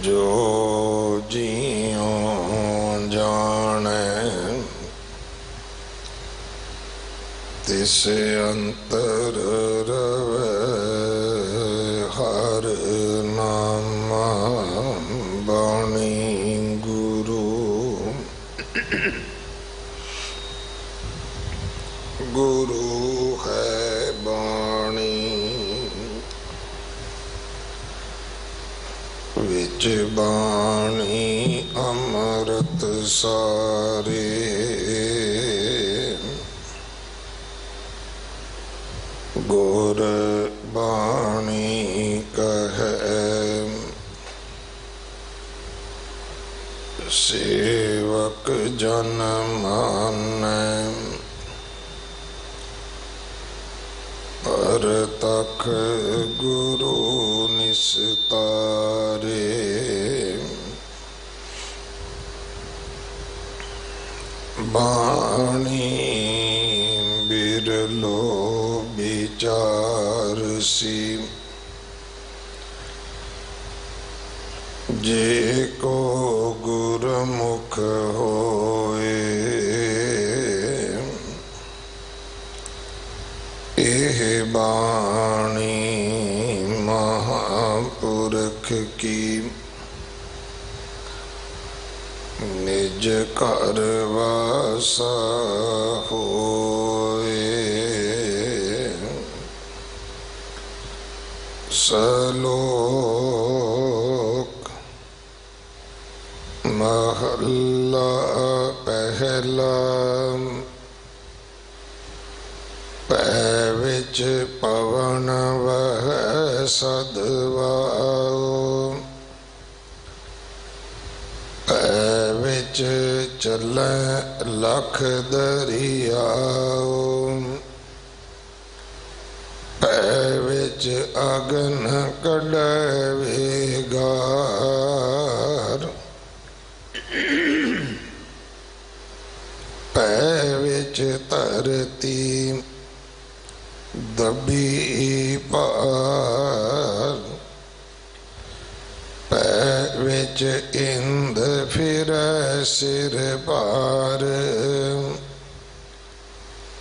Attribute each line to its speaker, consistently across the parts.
Speaker 1: जो जियो जाने तिस अंतर रवे हर नामा बाणी गुरु। गुरु है बाणी विच बाणी अमृत सारे। गुर बाणी कहे सेवक जन मानै। पर तख गुरु निस्तारे। बाणी बिरलो विचार सी। जे को गुरमुख होए एह बाणी महापुरख की। निज घर वासा होए सलोक महला पहला। पै विच पवन वह सदवाओ। पै विच चलै लख दरियाओ। पै विच अगन कढै वेगार। पै विच धरती दबी पार। पै विच इंद फिरै सिर पार।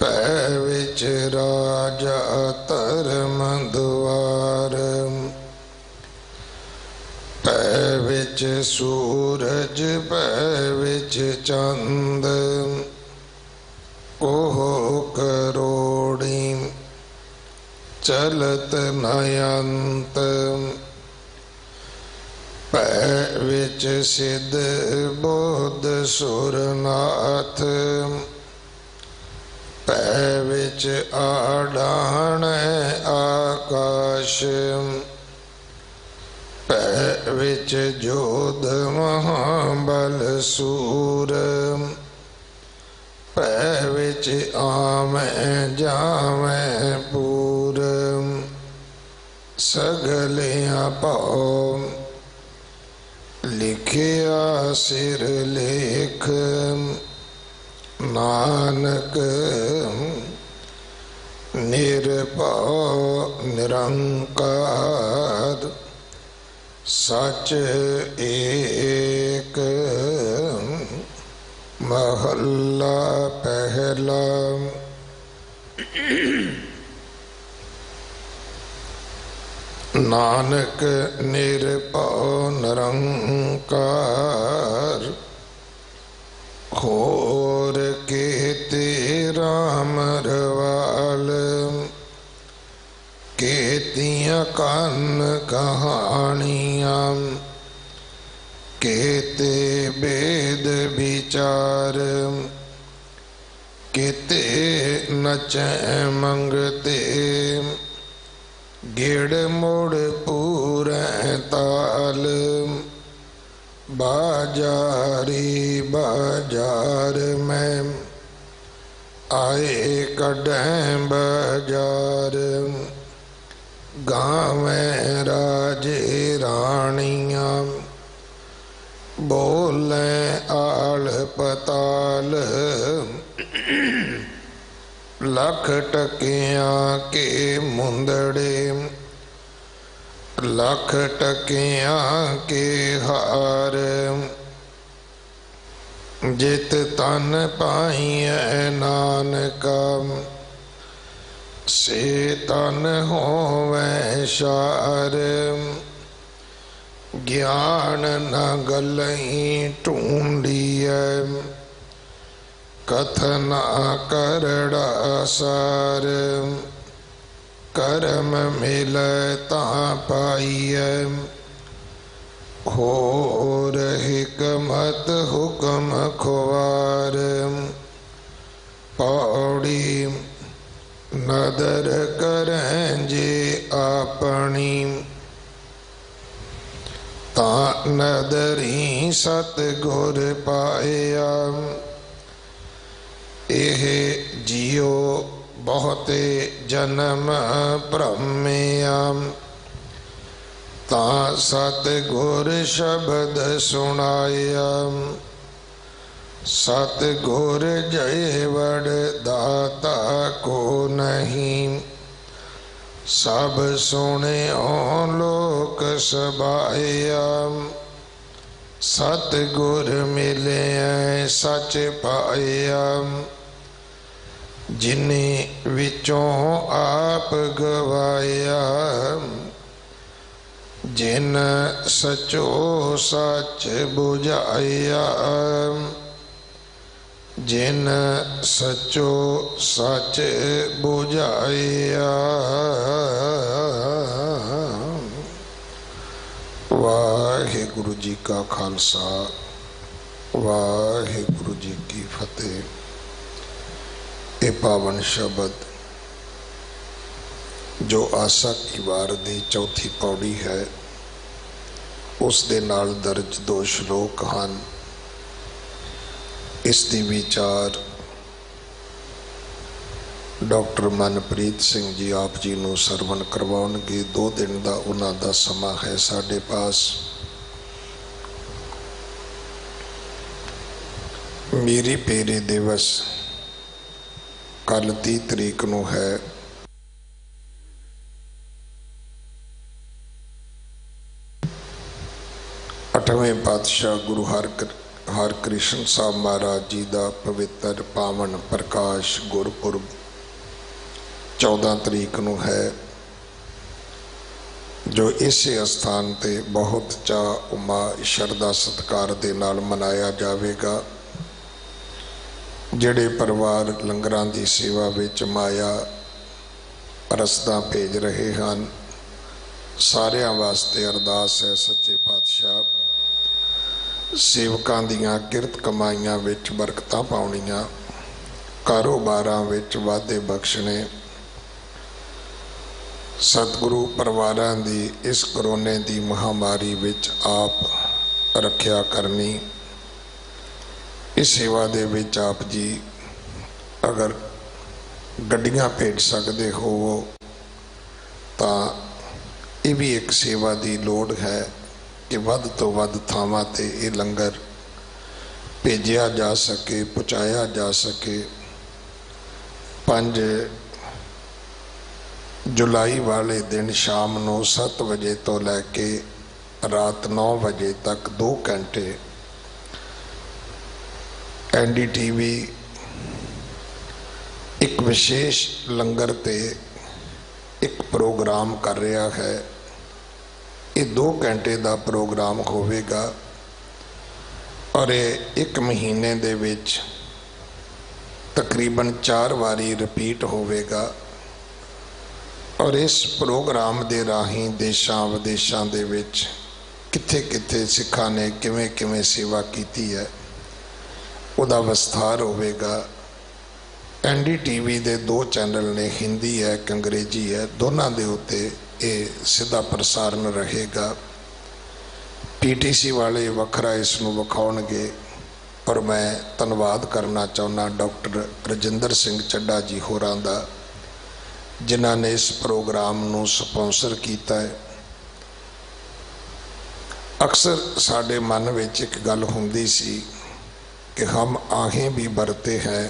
Speaker 1: पै विच राजा धर्म द्वार। पै विच सूरज पै विच चंद। कोह करोड़ी चलत नयंत। पै विच सिद्ध बोध सुरनाथ। पै विच आडान आकाश। पै विच जोध महाबल सूर। पै विच आमै जामै पूर। सगलियां पाओ लिखिया सिर लेख। नानक निरभउ निरंकार सच एक। महला पहला। नानक निरभउ निरंकार होर केते राम रवाल। केतियां कन कहानियां केते वेद विचार। केते नचै मंगते गिड़ मुड़ पूरै ताल। बाजारी बाजार में आए कढै बाजार। गावे राजे रानियां बोले आल पताल। लख टकिया के मुंदड़े लख टकिया के हार जित तन पाइए नानका से तन होवे शार ज्ञान न गलई ढूंढिए कथना करड़ा सार कर्म मिलता पाइए हो हिकमत हुक्म खुवार पौड़ी नदर करें जे अपनी ता नदरी सतगुर पाया एह जियो बहुते जन्म भ्रमिया ता सतगुर शब्द सुनाया सतगुर जय वड दाता को नहीं सब सुने लोक सबाया सतगुर मिले सच पाया जिन्हें विचों आप गवाया जिन सचो सच बुझाया जिन सचो सच बुझाया। वाहिगुरु जी का खालसा वाहिगुरु जी की फतेह। ये पावन शब्द जो आसा की वार दी चौथी पौड़ी है उस दे नाल दर्ज दो श्लोक हैं। इस दी विचार डॉक्टर मनप्रीत सिंह जी आप जी नूं सरवण करवाउणगे। 2 दिन का उन्हां दा समा है साडे पास। मेरी पेरे दिवस कल 30 तरीक नूं है। अठवें पातशाह गुरु हरकृष्ण साहब महाराज जी का पवित्र पावन प्रकाश गुरपुरब 14 तरीक नूं है जो इस स्थान ते बहुत चाह उमा शरदा सत्कार दे नाल मनाया जाएगा। जिहड़े परिवार लंगरां दी सेवा विच माया रसदां भेज रहे हैं सारियां वास्ते अरदास है सच्चे पातशाह सेवकां दीआं किरत कमाईआं विच बरकतां पाउणीआं कारोबारां विच वाधे बख्शणे सतगुरु परिवारां दी इस करोने दी महामारी विच आप रखिया करनी। इस सेवा दे विच आप जी अगर गड्डियां भेज सकते हो तो ये भी एक सेवा की लोड़ है कि वध तो वध थावां ते ये लंगर भेजिया जा सके पहुँचाया जा सके। 5 जुलाई वाले दिन शाम को 7 बजे तो लैके रात 9 बजे तक 2 घंटे NDTV एक विशेष लंगर ते एक प्रोग्राम कर रहा है। ये 2 घंटे का प्रोग्राम होवेगा और ये 1 महीने दे विच तकरीबन 4 बारी रिपीट होवेगा। और इस प्रोग्राम दे राही देशां विदेशां दे विच किथे किथे सिखां ने किवें किवें सेवा कीती है उदा विस्तार होवेगा। NDTV दे 2 चैनल ने हिंदी है एक अंग्रेजी है दोनों के उत्ते ये सीधा प्रसारण रहेगा। PTC वाले वखरा इसनूं विखाउणगे और मैं धन्यवाद करना चाहुंदा डॉक्टर रजिंदर सिंह चड्डा जी होरां दा जिन्हां ने इस प्रोग्राम नूं स्पॉन्सर किया है। अक्सर साडे मन विच एक गल हुंदी सी कि हम आहें भी बरते हैं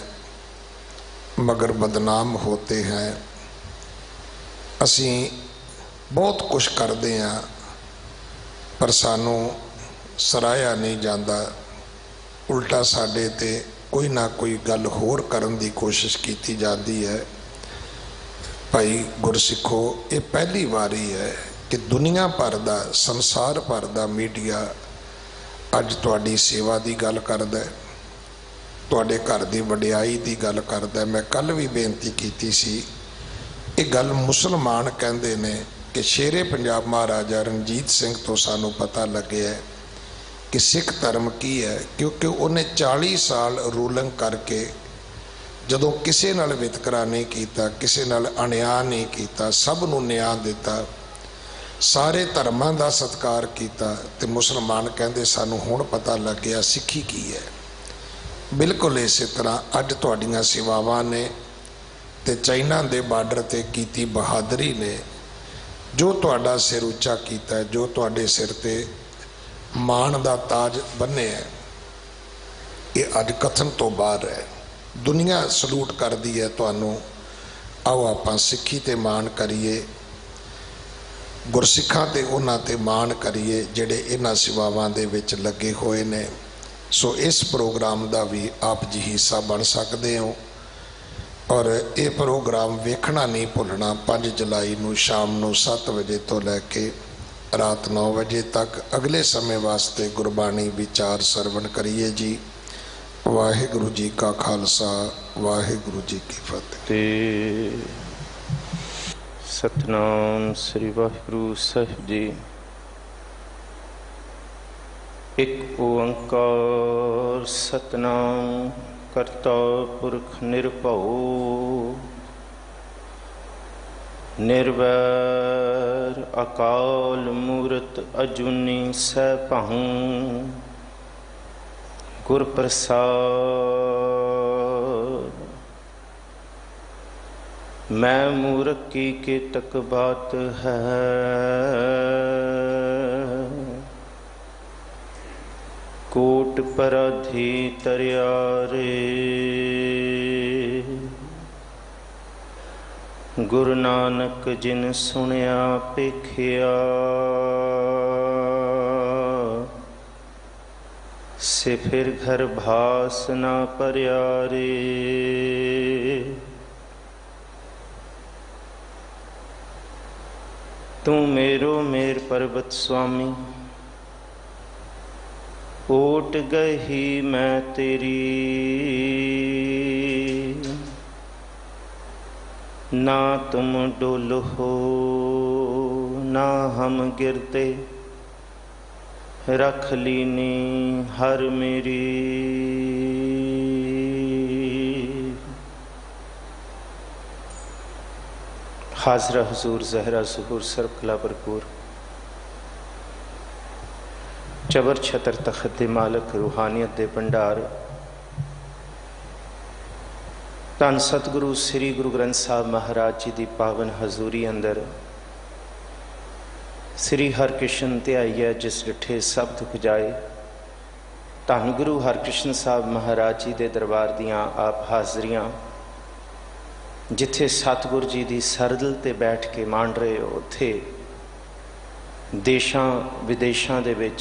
Speaker 1: मगर बदनाम होते हैं। असी बहुत कुछ करते हैं पर सानू सराया नहीं जाता, उल्टा साडे ते कोई ना कोई गल होर करन दी कोशिश की जाती है। भाई गुरसिखो, ये पहली बारी है कि दुनिया भर का संसार भर का मीडिया अज तुहाडी सेवा की गल करदा है, तुहाडे घर की वडियाई की गल करदा है। मैं कल भी बेनती की सी, ये गल मुसलमान कहते ने कि शेरे पंजाब महाराजा रणजीत सिंह तो सानू पता लगे है कि सिख धर्म की है, क्योंकि उन्हें 40 साल रूलिंग करके जदों किसी नाल वितकरा नहीं किया, किसी नाल अन्याय नहीं किया, सब नूं न्याय दिता, सारे धर्मां दा सत्कार किया, तो मुसलमान कहते सानू हुण पता लग गया सिक्खी की है। बिल्कुल इस तरह अज तुहाडीआं सेवावां ने ते चाइना दे बार्डर ते कीती बहादरी ने जो तुहाडा सिर उच्चा किया है, जो तुहाडे सिर ते मान दा ताज बन्ने है, ये अज कथन तो बाहर है। दुनिया सलूट करती है तुहानू। आओ आपां सिक्खी ते मान करिए, गुरसिखां ते उन्हां ते मान करिए जिहड़े इन्हां सेवावां दे विच लगे हुए ने। सो इस प्रोग्राम का भी आप जी हिस्सा बन सकते हो और ये प्रोग्राम वेखना नहीं भुलना। 5 जुलाई नूं शाम नूं 7 बजे तो लैके रात 9 बजे तक अगले समय वास्ते गुरबाणी विचार सरवण करिए जी। वाहिगुरु जी का खालसा, वाहिगुरु जी की फतेह।
Speaker 2: सतनाम श्री वाहिगुरु साहिब जी। एक ओंकार सतनाम करता पुरख निर्भव, निर्वैर अकाल मूरत अजूनी सैभं, गुर प्रसाद। मैं मूरख की केतक बात है, कोट पराधी तरियारे। गुरु नानक जिन सुनिया पेखिया, से फिर घर भास ना परियारे। तू मेरो मेर पर्वत स्वामी, ओट गही मैं तेरी। ना तुम डोल हो ना हम गिरते, रख लीनी हर मेरी। हाजरा हुजूर जहरा ज़हूर सर्व कला भरपूर, चबर छतर तखत दे मालक, रूहानियत दे भंडार, धन सतगुरु श्री गुरु ग्रंथ साहब महाराज जी की पावन हजूरी अंदर श्री हरकृष्ण ध्याईए जिस डिठे सब दुख जाए। धन गुरु हरकृष्ण साहब महाराज जी के दरबार दियाँ आप हाजरियाँ, जिथे सतगुरु जी की सरदल ते बैठ के मान रहे हो, उत्थे देशां विदेशों दे विच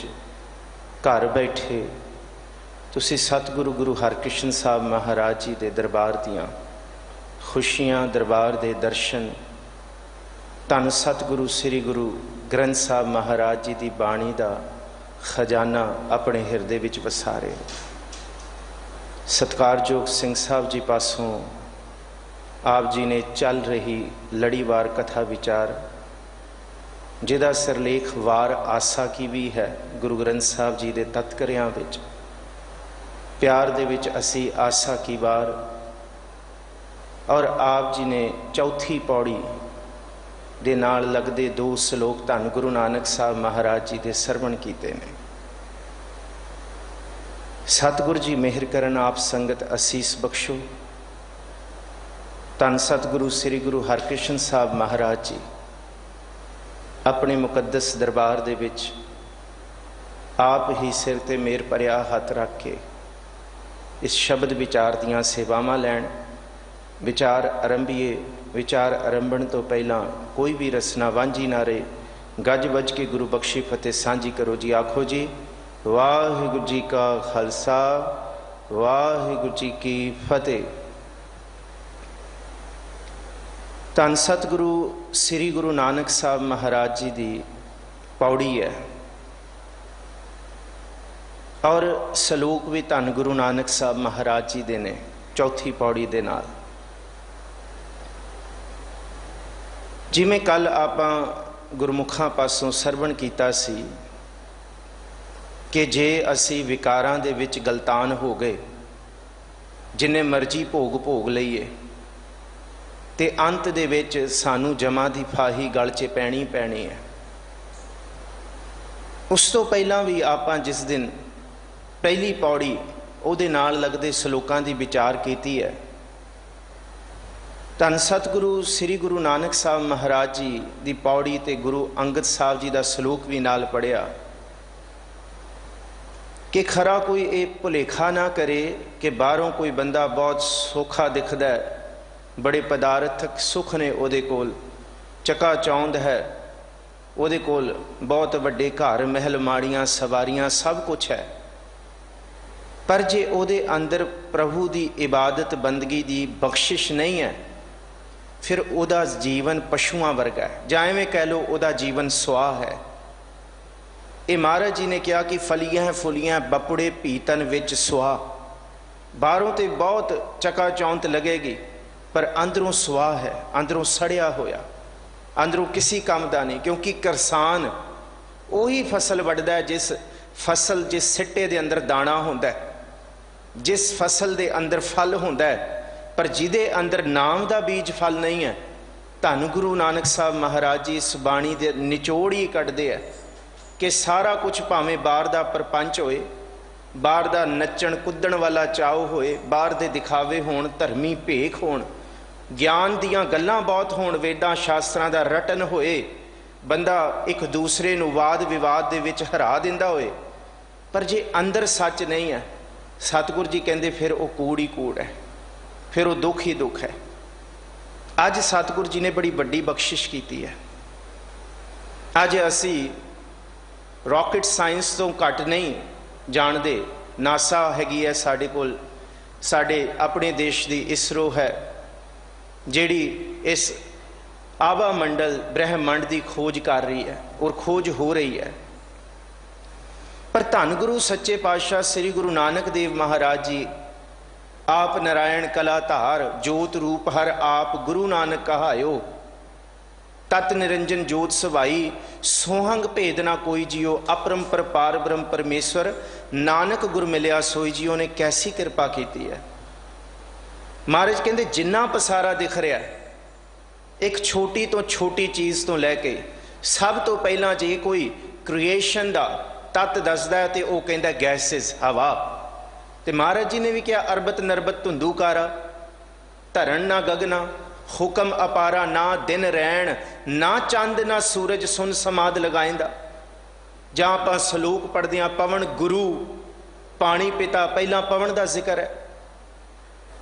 Speaker 2: घर बैठे तुसी सतगुरु गुरु हरकृष्ण साहब महाराज जी के दरबार दियाँ खुशियाँ, दरबार के दर्शन, धन सतगुरु श्री गुरु ग्रंथ साहब महाराज जी की बाणी का खजाना अपने हिरदे विच वसा रहे हो। सत्कारयोग सिंह साहब जी पासों आप जी ने चल रही लड़ीवार कथा विचार, जिहदा सिरलेख वार आसा की भी है, गुरु ग्रंथ साहब जी के तत्करियां विच प्यार दे विच असी आसा की वार, और आप जी ने चौथी पौड़ी दे नाल लगदे 2 श्लोक धन गुरु नानक साहब महाराज जी के सरवण कीते ने। सतगुरु जी मेहर करन, आप संगत असीस बख्शो। धन सतगुरु श्री गुरु हरकृष्ण साहब महाराज जी अपने मुकद्दस दरबार दे विच आप ही सिर ते मेर भरिया हथ रख के इस शब्द विचार दियाँ सेवावां लैण विचार आरंभीए। विचार आरंभण तो पहला कोई भी रसना वांझी ना रहे। गज बज के गुरु बख्शी फतेह सांझी करो जी। आखो जी वाहिगुरू जी का खालसा वाहिगुरू जी की फतेह। धन सतगुरु श्री गुरु नानक साहब महाराज जी की पौड़ी है और सलोक भी धन गुरु नानक साहब महाराज जी दे ने चौथी पौड़ी दे नाल। जिमें कल आपां गुरमुखां पासों सरवण कीता सी कि जे असी विकारां दे विच गलतान हो गए, जिन्ने मर्जी भोग भोग लईए ते अंत दे विच सानू जमा दी फाही गल च पैनी पैनी है। उस तो पहला भी आपां जिस दिन पहली पौड़ी उहदे नाल लगदे सलोकां दी विचार कीती है। धन सतगुरु श्री गुरु नानक साहब महाराज जी दी पौड़ी ते गुरु अंगद साहब जी दा सलोक भी नाल पढ़िया कि खरा कोई ये भुलेखा ना करे कि बाहरों कोई बंदा बहुत सौखा दिखदा है, बड़े पदार्थक सुख ने उहदे कोल, चका चौंध है उहदे कोल, बहुत वड्डे घर महल माड़ियां सवारियां सब कुछ है, पर जे उहदे अंदर प्रभु की इबादत बंदगी की बख्शिश नहीं है फिर उहदा जीवन पशुआं वर्गा है, जां इवें कह लो उहदा जीवन सुआह है। ये महाराज जी ने कहा कि फलियां फुलियां बपुड़े पीतन विच सुआह। बाहरों तो बहुत चका चौंत लगेगी पर अंदरों सुआह है, अंदरों सड़िया होया, अंदरों किसी काम का नहीं। क्योंकि किसान उही फसल वढ़दा है जिस फसल जिस सिट्टे दे अंदर दाना होंदा है, जिस फसल दे अंदर फल होंदा है, पर जिदे अंदर नाम का बीज फल नहीं है। धन गुरु नानक साहब महाराज जी इस बाणी दे निचोड़ ही कढ़दे है कि सारा कुछ भावें बाहर का प्रपंच होए, बाहर का नच्चण कुद्दण वाला चाव होए, बाहर दे दिखावे होण, धर्मी भेख होण, ज्ञान दियां गल्लां बहुत होण, वेदां शास्त्रां दा रटन होए, बंदा एक दूसरे नूं वाद विवाद दे विच हरा दिंदा होए, पर जे अंदर सच नहीं है, सतगुर जी कहंदे फिर वो कूड़ ही कूड़ है, फिर वो दुख ही दुख है। अज सतगुर जी ने बड़ी वड्डी बख्शिश की है। अज असी रॉकेट साइंस तो घट नहीं जानते। नासा हैगी है साडे कोल, साडे अपने देश की इसरो है जिहड़ी इस आभा मंडल ब्रह्मंड की खोज कर रही है और खोज हो रही है। पर धन गुरु सच्चे पातशाह श्री गुरु नानक देव महाराज जी आप नारायण कला धार जोत रूप हर आप गुरु नानक कहायो, तत् निरंजन जोत सवाई सोहंग भेद ना कोई जियो, अपरंपर पार ब्रह्म परमेश्वर नानक गुर मिलिया सोई जियो। ने कैसी कृपा की है। महाराज कहते जिन्ना पसारा दिख रहा है, एक छोटी तो छोटी चीज़ तो लैके सब तो पहला जे कोई क्रिएशन का तत्त दसदा है तो वह कहता गैसिस हवा। तो महाराज जी ने भी कहा अरबत नरबत धुंधुकारा, धरन ना गगना, हुक्म अपारा, ना दिन रैन, ना चंद ना सूरज, सुन समाध लगाइंदा। जहाँ आप सलोक पढ़ते हैं पवन गुरु पानी पिता, पहला पवन का जिक्र है।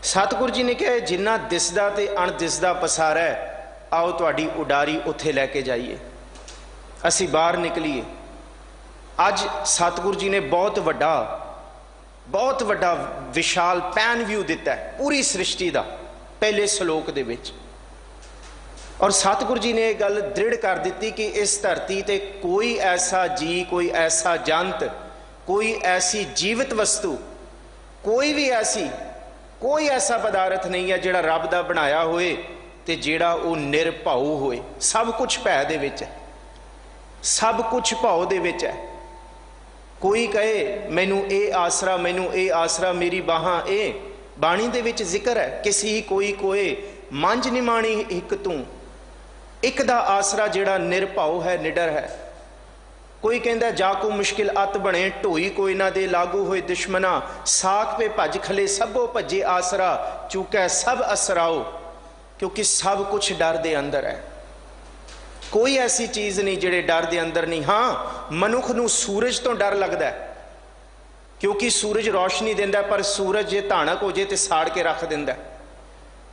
Speaker 2: सतगुर जी ने कहा जिन्ना दिसदा ते अणदिसदा पसारा है, आओ तुहाडी उडारी उत्थे लैके जाइए, असी बाहर निकलीए। अज सतगुर जी ने बहुत वड्डा विशाल पैन व्यू दिता है पूरी सृष्टि का पहले सलोक दे विच। और सतगुर जी ने यह गल दृढ़ कर दी कि इस धरती ते कोई ऐसा जी, कोई ऐसा जंत, कोई ऐसी जीवित वस्तु, कोई ऐसा पदार्थ नहीं है जिहड़ा रब दा बनाया होए ते जिहड़ा वो निरभाऊ होए। सब कुछ भै दे विच है, सब कुछ भाव दे विच है। कोई कहे मैनू ए आसरा, मैनू ए आसरा, मेरी बाहां ए, बाणी दे विच जिक्र है किसी कोई कोए मंझ निमाणी एक तू, एक दा आसरा जिहड़ा निरभाऊ है, निडर है। कोई कहता जाको मुश्किल अत बने, ढोई कोई ना दे लागू होए दुश्मना, साख पे भज खले सबो भजे आसरा, चूकै सब असराओ। क्योंकि सब कुछ डर दे अंदर है, कोई ऐसी चीज़ नहीं जिहड़े डर दे अंदर नहीं। हाँ मनुख नूं सूरज तो डर लगता है क्योंकि सूरज रोशनी देंदा, पर सूरज जे धानक हो जाए तो साड़ के रख देंदा।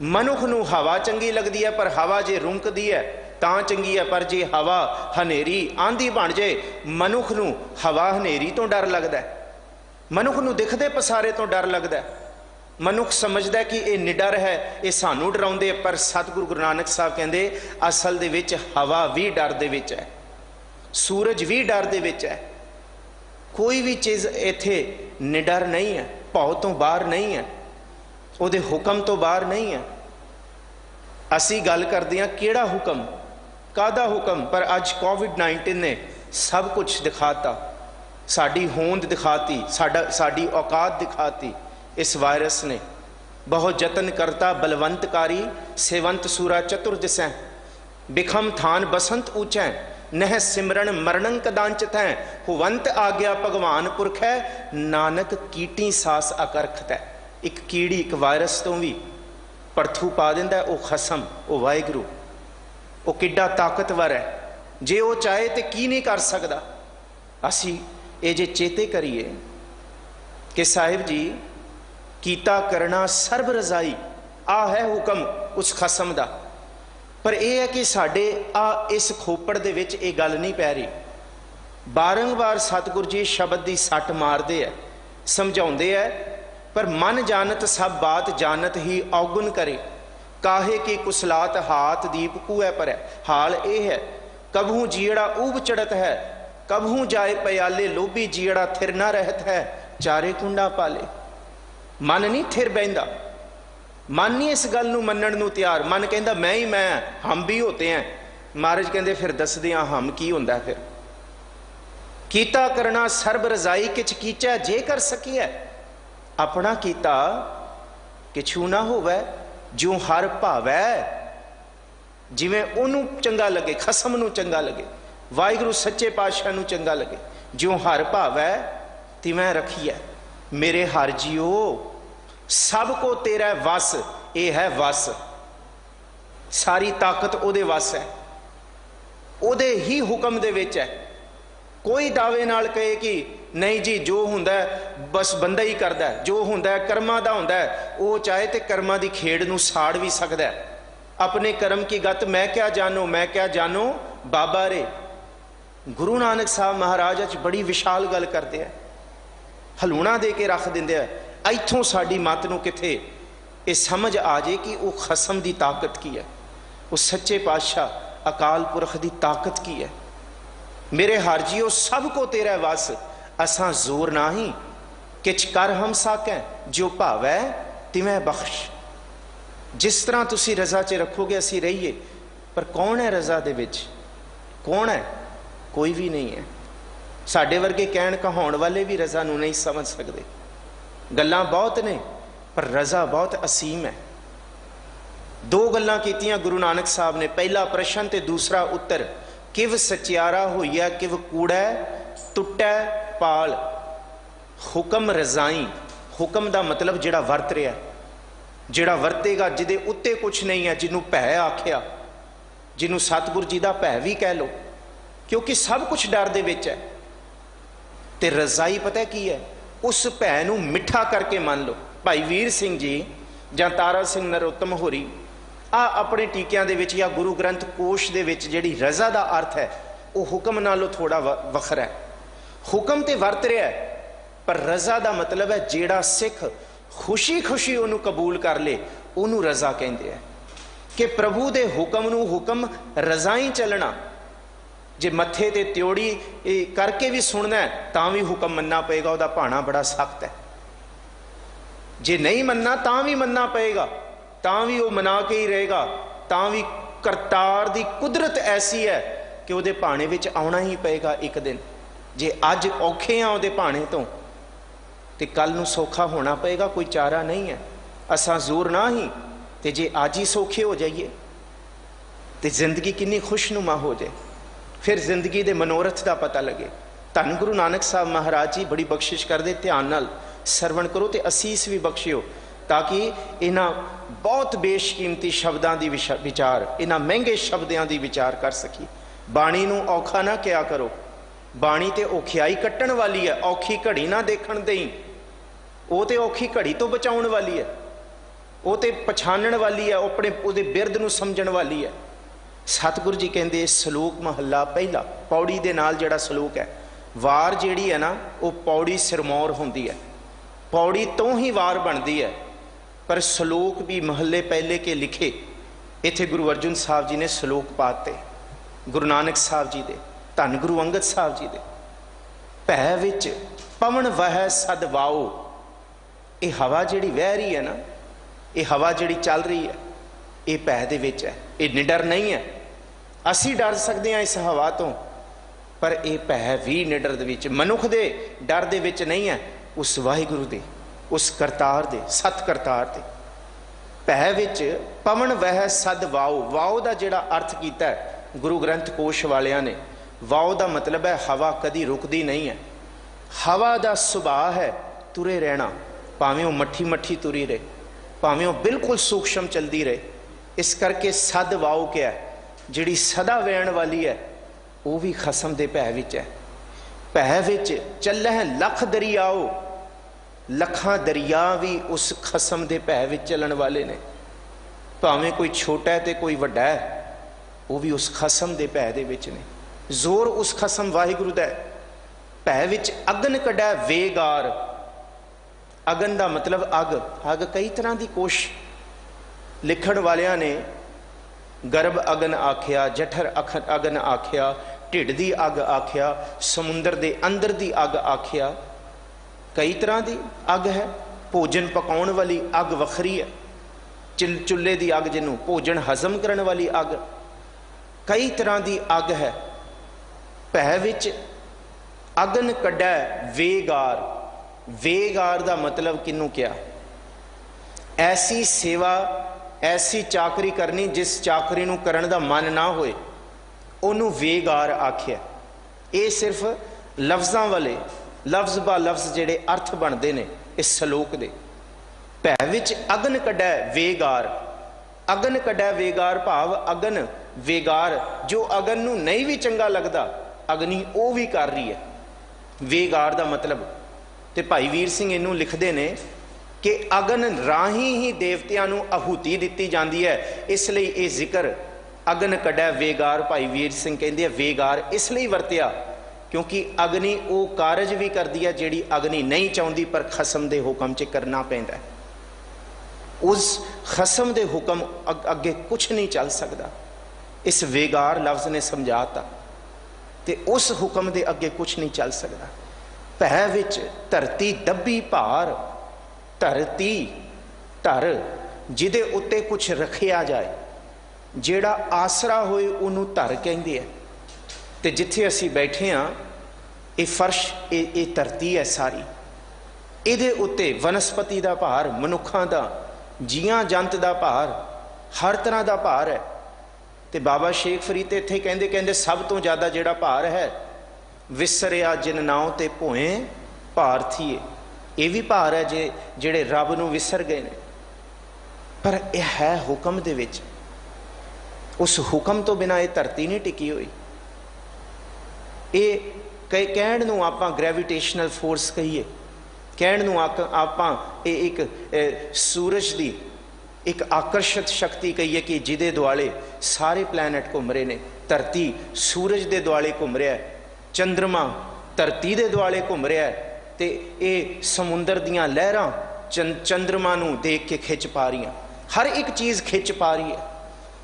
Speaker 2: ਮਨੁੱਖ ਨੂੰ ਹਵਾ ਚੰਗੀ ਲੱਗਦੀ ਹੈ, ਪਰ ਹਵਾ ਜੇ ਰੁੰਕਦੀ ਹੈ ਤਾਂ ਚੰਗੀ ਹੈ, ਪਰ ਜੇ ਹਵਾ ਹਨੇਰੀ ਆਂधी ਬਣ ਜਾਏ, ਮਨੁੱਖ ਨੂੰ ਹਵਾ ਹਨੇਰੀ ਤੋਂ ਡਰ ਲੱਗਦਾ ਹੈ, ਮਨੁੱਖ ਨੂੰ ਦਿਖਦੇ ਪਸਾਰੇ ਤੋਂ ਡਰ ਲੱਗਦਾ ਹੈ। ਮਨੁੱਖ ਸਮਝਦਾ ਕਿ ਇਹ ਨਿਡਰ ਹੈ, ਇਹ ਸਾਨੂੰ ਡਰਾਉਂਦੇ, ਪਰ ਸਤਿਗੁਰੂ ਗੁਰੂ ਨਾਨਕ ਸਾਹਿਬ ਕਹਿੰਦੇ ਅਸਲ ਦੇ ਵਿੱਚ ਹਵਾ ਵੀ ਡਰ ਦੇ ਵਿੱਚ ਹੈ, ਸੂਰਜ ਵੀ ਡਰ ਦੇ ਵਿੱਚ ਹੈ। ਕੋਈ ਵੀ ਚੀਜ਼ ਇੱਥੇ ਨਿਡਰ ਨਹੀਂ ਹੈ, ਭਉ ਤੋਂ ਬਾਹਰ ਨਹੀਂ ਹੈ, ਉਹਦੇ ਹੁਕਮ ਤੋਂ ਬਾਹਰ ਨਹੀਂ ਹੈ। ਅਸੀਂ ਗੱਲ ਕਰਦੇ ਹਾਂ ਕਿਹੜਾ ਹੁਕਮ, ਕਾਹਦਾ ਹੁਕਮ, ਪਰ ਅੱਜ ਕੋਵਿਡ-19 ਨੇ ਸਭ ਕੁਝ ਦਿਖਾਤਾ, ਸਾਡੀ ਹੋਂਦ ਦਿਖਾਤੀ, ਸਾਡੀ ਔਕਾਤ ਦਿਖਾਤੀ। इस वायरस ने बहुत जतन करता बलवंतकारी, सेवंत सूरा चतुर दिसै, बिखम थान बसंत ऊंचै, नह सिमरन मरणं कदांचत है, हुवंत आग्या भगवान पुरख है, नानक कीटी सास अकरखत है। एक कीड़ी एक वायरस तो भी परथू पा दिंदा है, वह खसम, वह वाहिगुरू, वह किड्डा ताकतवर है, जे वह चाहे तो की नहीं कर सकता। असी ये जे चेते करिए कि साहिब जी कीता करना सर्ब रजाई, आ है हुक्म उस खसम दा, पर यह है कि साडे इस खोपड़ दे विच ये गल नहीं पै रही। बारंबार सतगुरु जी शब्द की सट मारते है, समझाते है, पर मन जानत सब बात जानत ही औगुन करे, काहे की कुसलात हाथ दीप कुए पर है। हाल ये है कबहू जीड़ा ऊब चढ़त है, कबहू जाए प्याले लोभी, जीड़ा थिर ना रहत है, चारे कुंडा पाले। मन नहीं थिर बहिंदा, मन नहीं इस गल नूं मन्नण नूं तैयार, मन कहंदा मैं ही मैं, हम भी होते हैं। महाराज कहंदे फिर दसदे हां हम की हुंदा। फिर कीता करना सर्ब रजाई, किछ कीचा जे कर सकिए, अपना कीता किछू ना होवे, जो हर भावै, जिवें ओनू चंगा लगे, खसम नूं चंगा लगे, वाहिगुरू सच्चे पातशाह नूं चंगा लगे, जो हर भावै तिवें रखिए। मेरे हर जियो सब को तेरा वस, ये है वस, सारी ताकत ओदे वस है, ओदे ही हुक्म दे विच है। कोई दावे नाल कहे कि नहीं जी जो हुंदा है बस बंदा ही करदा है, जो हुंदा है कर्मां दा हुंदा है, वो चाहे तो कर्मां दी खेड़ नूं साड़ भी सकदा है। अपने कर्म की गत मैं क्या जानो, मैं क्या जानो बाबा रे। गुरु नानक साहब महाराज अच बड़ी विशाल गल करते हैं, हलूणा दे के रख देंदे है। इत्थों साडी मत नूं किथे ये समझ आ जाए कि वो खसम की ताकत की है, वो सच्चे पातशाह अकाल पुरख की ताकत की है। मेरे हर जियो सब को तेरा वस, असां जोर ना ही किच कर हम साकें, जो भावै तिवें बख्श। जिस तरह तुसी रजा च रखोगे असी रहीए, पर कौन है रजा दे विच, कौन है? कोई भी नहीं है। साडे वर्गे कहण कहाउण वाले भी रजा नूं नहीं समझ सकते। गल्लां बहुत ने पर रजा बहुत असीम है। दो गल्लां कीतियां गुरु नानक साहब ने, पहला प्रश्न ते दूसरा उत्तर। किव सचियारा होइया किव कूड़ा टुटै पाल। हुक्म रजाई, हुक्म दा मतलब जिहड़ा वरत रहा, जिहड़ा वरतेगा, जिहदे उत्ते कुछ नहीं है, जिन्हों भै आखिया, जिन्हों सतगुरु जी दा भै भी कह लो, क्योंकि सब कुछ डर दे विच है। ते रजाई पता की है, उस भै नूं मिठा करके मान लो। भाई वीर सिंह जी जां तारा सिंह नरोत्तम होरी आ अपने टीकियां दे विच या गुरु ग्रंथ कोश दे विच जिहड़ी रजा दा अर्थ है वह हुक्म नालों थोड़ा वखरा है। हुक्म ते वरत रहा है, पर रजा दा मतलब है जिहड़ा सिख खुशी खुशी उन्होंने कबूल कर ले, उन्होंने रजा कहते हैं। कि प्रभु दे हुक्म नूं हुक्म रजाई चलना। जे मत्थे ते त्योड़ी करके भी सुनना है तां भी हुक्म मनना पेगा, उहदा भाणा बड़ा सख्त है। जे नहीं मनना तां भी मनना पेगा, तां भी वह मना के ही रहेगा, तां भी करतार दी कुदरत ऐसी है कि उहदे भाणे विच आउणा ही पेगा एक दिन। जे अज औखे आ उहदे भाणे तो ते कल नूं सौखा होना पेगा, कोई चारा नहीं है। असां जोर ना ही ते जे अज ही सौखे हो जाइए तो जिंदगी कितनी खुशनुमा हो जाए, फिर जिंदगी के मनोरथ का पता लगे। धन गुरु नानक साहब महाराज जी बड़ी बख्शिश करते, ध्यान नाल सरवण करो तो असीस भी बख्शियो, ताकि इन्हां बहुत बेशकीमती शब्दों की विचार, इन्हां महंगे शब्दों की विचार कर सकी। बाणी नूं औखा ना क्या करो, बाणी तो औखियाई कट्टण वाली है, औखी घड़ी ना देखण देई, वो तो औखी घड़ी तो बचाउण वाली है। ਉਹ ਤੇ ਪਛਾਣਨ ਵਾਲੀ ਹੈ, ਉਹ ਆਪਣੇ ਉਹਦੇ ਬਿਰਧ ਨੂੰ ਸਮਝਣ ਵਾਲੀ ਹੈ। ਸਤਿਗੁਰੂ ਜੀ ਕਹਿੰਦੇ ਸਲੋਕ ਮਹੱਲਾ ਪਹਿਲਾ, ਪੌੜੀ ਦੇ ਨਾਲ ਜਿਹੜਾ ਸਲੋਕ ਹੈ, ਵਾਰ ਜਿਹੜੀ ਹੈ ਨਾ ਉਹ ਪੌੜੀ ਸਿਰਮੌਰ ਹੁੰਦੀ ਹੈ, ਪੌੜੀ ਤੋਂ ਹੀ ਵਾਰ ਬਣਦੀ ਹੈ। ਪਰ ਸਲੋਕ ਵੀ ਮਹੱਲੇ ਪਹਿਲੇ ਕੇ ਲਿਖੇ। ਇੱਥੇ ਗੁਰੂ ਅਰਜਨ ਸਾਹਿਬ ਜੀ ਨੇ ਸਲੋਕ ਪਾਤੇ, ਗੁਰੂ ਨਾਨਕ ਸਾਹਿਬ ਜੀ ਦੇ, ਧੰਨ ਗੁਰੂ ਅੰਗਦ ਸਾਹਿਬ ਜੀ ਦੇ। ਭੈ ਵਿੱਚ ਪਵਨ ਵਹਿ ਸਦ ਵਾਓ। ਇਹ ਹਵਾ ਜਿਹੜੀ ਵਹਿ ਰਹੀ ਹੈ ਨਾ, ਇਹ ਹਵਾ ਜਿਹੜੀ ਚੱਲ ਰਹੀ ਹੈ, ਇਹ ਭੈ ਦੇ ਵਿੱਚ ਹੈ, ਇਹ ਨਿਡਰ ਨਹੀਂ ਹੈ। ਅਸੀਂ ਡਰ ਸਕਦੇ ਹਾਂ ਇਸ ਹਵਾ ਤੋਂ, ਪਰ ਇਹ ਭੈ ਵੀ ਨਿਡਰ ਦੇ ਵਿੱਚ, ਮਨੁੱਖ ਦੇ ਡਰ ਦੇ ਵਿੱਚ ਨਹੀਂ ਹੈ, ਉਸ ਵਾਹਿਗੁਰੂ ਦੇ, ਉਸ ਕਰਤਾਰ ਦੇ, ਸਤ ਕਰਤਾਰ ਦੇ। ਭੈ ਵਿੱਚ ਪਵਨ ਵਹਿ ਸਦ ਵਾਓ। ਵਾਓ ਦਾ ਜਿਹੜਾ ਅਰਥ ਕੀਤਾ ਹੈ ਗੁਰੂ ਗ੍ਰੰਥ ਕੋਸ਼ ਵਾਲਿਆਂ ਨੇ, ਵਾਓ ਦਾ ਮਤਲਬ ਹੈ ਹਵਾ ਕਦੀ ਰੁਕਦੀ ਨਹੀਂ ਹੈ। ਹਵਾ ਦਾ ਸੁਭਾਅ ਹੈ ਤੁਰੇ ਰਹਿਣਾ, ਭਾਵੇਂ ਉਹ ਮੱਠੀ ਮੱਠੀ ਤੁਰੀ ਰਹੇ, ਭਾਵੇਂ ਉਹ ਬਿਲਕੁਲ ਸੂਖਸ਼ਮ ਚਲਦੀ ਰਹੇ। ਇਸ ਕਰਕੇ ਸਦ ਵਾਓ ਕਿਹਾ, ਜਿਹੜੀ ਸਦਾ ਵਹਿਣ ਵਾਲੀ ਹੈ ਉਹ ਵੀ ਖਸਮ ਦੇ ਭੈ ਵਿੱਚ ਹੈ। ਭੈ ਵਿੱਚ ਚੱਲਹਿ ਲੱਖ ਦਰਿਆਓ। ਲੱਖਾਂ ਦਰਿਆ ਵੀ ਉਸ ਖਸਮ ਦੇ ਭੈ ਵਿੱਚ ਚੱਲਣ ਵਾਲੇ ਨੇ, ਭਾਵੇਂ ਕੋਈ ਛੋਟਾ ਹੈ ਤੇ ਕੋਈ ਵੱਡਾ ਹੈ, ਉਹ ਵੀ ਉਸ ਖਸਮ ਦੇ ਭੈ ਦੇ ਵਿੱਚ ਨੇ। ਜ਼ੋਰ ਉਸ ਖਸਮ ਵਾਹਿਗੁਰੂ ਦਾ ਹੈ। ਭੈ ਵਿੱਚ ਅਗਨ ਕੱਢੈ ਵੇਗਾਰ। ਅਗਨ ਦਾ ਮਤਲਬ ਅੱਗ। ਅੱਗ ਕਈ ਤਰ੍ਹਾਂ ਦੀ ਕੋਸ਼ ਲਿਖਣ ਵਾਲਿਆਂ ਨੇ ਗਰਭ ਅਗਨ ਆਖਿਆ, ਜਠਰ ਅਗਨ ਆਖਿਆ, ਢਿੱਡ ਦੀ ਅੱਗ ਆਖਿਆ, ਸਮੁੰਦਰ ਦੇ ਅੰਦਰ ਦੀ ਅੱਗ ਆਖਿਆ। ਕਈ ਤਰ੍ਹਾਂ ਦੀ ਅੱਗ ਹੈ। ਭੋਜਨ ਪਕਾਉਣ ਵਾਲੀ ਅੱਗ ਵੱਖਰੀ ਹੈ, ਚੁੱਲ੍ਹੇ ਦੀ ਅੱਗ, ਜਿਹਨੂੰ ਭੋਜਨ ਹਜ਼ਮ ਕਰਨ ਵਾਲੀ ਅੱਗ। ਕਈ ਤਰ੍ਹਾਂ ਦੀ ਅੱਗ ਹੈ। ਭੈ ਵਿੱਚ ਅਗਨ ਕੱਢੈ ਵੇਗਾਰ। ਵੇਗਾਰ ਦਾ ਮਤਲਬ ਕਿਹਨੂੰ ਕਿਹਾ? ਐਸੀ ਸੇਵਾ, ਐਸੀ ਚਾਕਰੀ ਕਰਨੀ ਜਿਸ ਚਾਕਰੀ ਨੂੰ ਕਰਨ ਦਾ ਮਨ ਨਾ ਹੋਏ, ਉਹਨੂੰ ਵੇਗਾਰ ਆਖਿਆ। ਇਹ ਸਿਰਫ ਲਫ਼ਜ਼ਾਂ ਵਾਲੇ, ਲਫ਼ਜ਼ ਬਾ ਲਫ਼ਜ਼ ਜਿਹੜੇ ਅਰਥ ਬਣਦੇ ਨੇ ਇਸ ਸਲੋਕ ਦੇ। ਭੈ ਵਿੱਚ ਅਗਨ ਕੱਢੈ ਵੇਗਾਰ। ਅਗਨ ਕੱਢੈ ਵੇਗਾਰ ਭਾਵ ਅਗਨ ਵੇਗਾਰ, ਜੋ ਅਗਨ ਨੂੰ ਨਹੀਂ ਵੀ ਚੰਗਾ ਲੱਗਦਾ, ਅਗਨੀ ਉਹ ਵੀ ਕਰ ਰਹੀ ਹੈ। ਵੇਗਾਰ ਦਾ ਮਤਲਬ, ਤੇ ਭਾਈ ਵੀਰ ਸਿੰਘ ਇਹਨੂੰ ਲਿਖਦੇ ਨੇ ਕਿ ਅਗਨ ਰਾਹੀਂ ਹੀ ਦੇਵਤਿਆਂ ਨੂੰ ਆਹੂਤੀ ਦਿੱਤੀ ਜਾਂਦੀ ਹੈ। ਇਸ ਲਈ ਇਹ ਜ਼ਿਕਰ ਅਗਨ ਕੱਢੈ ਵੇਗਾਰ, ਭਾਈ ਵੀਰ ਸਿੰਘ ਕਹਿੰਦੇ ਆ ਵੇਗਾਰ ਇਸ ਲਈ ਵਰਤਿਆ ਕਿਉਂਕਿ ਅਗਨੀ ਉਹ ਕਾਰਜ ਵੀ ਕਰਦੀ ਹੈ ਜਿਹੜੀ ਅਗਨੀ ਨਹੀਂ ਚਾਹੁੰਦੀ, ਪਰ ਖਸਮ ਦੇ ਹੁਕਮ 'ਚ ਕਰਨਾ ਪੈਂਦਾ। ਉਸ ਖਸਮ ਦੇ ਹੁਕਮ ਅੱਗੇ ਕੁਛ ਨਹੀਂ ਚੱਲ ਸਕਦਾ। ਇਸ ਵੇਗਾਰ ਲਫ਼ਜ਼ ਨੇ ਸਮਝਾਤਾ, ਤੇ ਉਸ ਹੁਕਮ ਦੇ ਅੱਗੇ ਕੁਛ ਨਹੀਂ ਚੱਲ ਸਕਦਾ। ਭੈ ਵਿੱਚ ਧਰਤੀ ਦੱਬੀ ਭਾਰ। ਧਰਤੀ, ਧਰ ਜਿਹਦੇ ਉੱਤੇ ਕੁਛ ਰੱਖਿਆ ਜਾਏ, ਜਿਹੜਾ ਆਸਰਾ ਹੋਏ, ਉਹਨੂੰ ਧਰ ਕਹਿੰਦੇ ਆ। ਤੇ ਜਿੱਥੇ ਅਸੀਂ ਬੈਠੇ ਹਾਂ, ਇਹ ਫਰਸ਼, ਇਹ ਧਰਤੀ ਹੈ ਸਾਰੀ। ਇਹਦੇ ਉੱਤੇ ਵਨਸਪਤੀ ਦਾ ਭਾਰ, ਮਨੁੱਖਾਂ ਦਾ, ਜੀਆਂ ਜੰਤ ਦਾ ਭਾਰ, ਹਰ ਤਰ੍ਹਾਂ ਦਾ ਭਾਰ ਹੈ। ਤੇ ਬਾਬਾ ਸ਼ੇਖ ਫਰੀਦ ਤੇ ਇੱਥੇ ਕਹਿੰਦੇ ਸਭ ਤੋਂ ਜ਼ਿਆਦਾ ਜਿਹੜਾ ਭਾਰ ਹੈ, ਵਿਸਰਿਆ ਜਿਨ ਨਾਉ ਤੇ ਭੋਏ ਭਾਰਥੀਏ। ਇਹ ਵੀ ਭਾਰ ਹੈ ਜਿਹੜੇ ਰੱਬ ਨੂੰ ਵਿਸਰ ਗਏ ਨੇ, ਪਰ ਇਹ ਹੈ ਹੁਕਮ ਦੇ ਵਿੱਚ। ਉਸ ਹੁਕਮ ਤੋਂ ਬਿਨਾਂ ਇਹ ਧਰਤੀ ਨਹੀਂ ਟਿਕੀ ਹੋਈ। ਇਹ ਕਹਿਣ ਨੂੰ ਆਪਾਂ ਗ੍ਰੈਵਿਟੇਸ਼ਨਲ ਫੋਰਸ ਕਹੀਏ, ਕਹਿਣ ਨੂੰ ਆਪਾਂ ਇਹ ਇੱਕ ਸੂਰਜ ਦੀ ਇੱਕ ਆਕਰਸ਼ਿਤ ਸ਼ਕਤੀ ਕਹੀਏ ਕਿ ਜਿਹਦੇ ਦੁਆਲੇ ਸਾਰੇ ਪਲੈਨਟ ਘੁੰਮ ਰਹੇ ਨੇ। ਧਰਤੀ ਸੂਰਜ ਦੇ ਦੁਆਲੇ ਘੁੰਮ ਰਿਹਾ ਹੈ, ਚੰਦਰਮਾ ਧਰਤੀ ਦੇ ਦੁਆਲੇ ਘੁੰਮ ਰਿਹਾ ਹੈ, ਤੇ ਇਹ ਸਮੁੰਦਰ ਦੀਆਂ ਲਹਿਰਾਂ ਚੰਦਰਮਾ ਨੂੰ ਦੇਖ ਕੇ ਖਿੱਚ ਪਾ ਰਹੀਆਂ। ਹਰ ਇੱਕ ਚੀਜ਼ ਖਿੱਚ ਪਾ ਰਹੀ ਹੈ,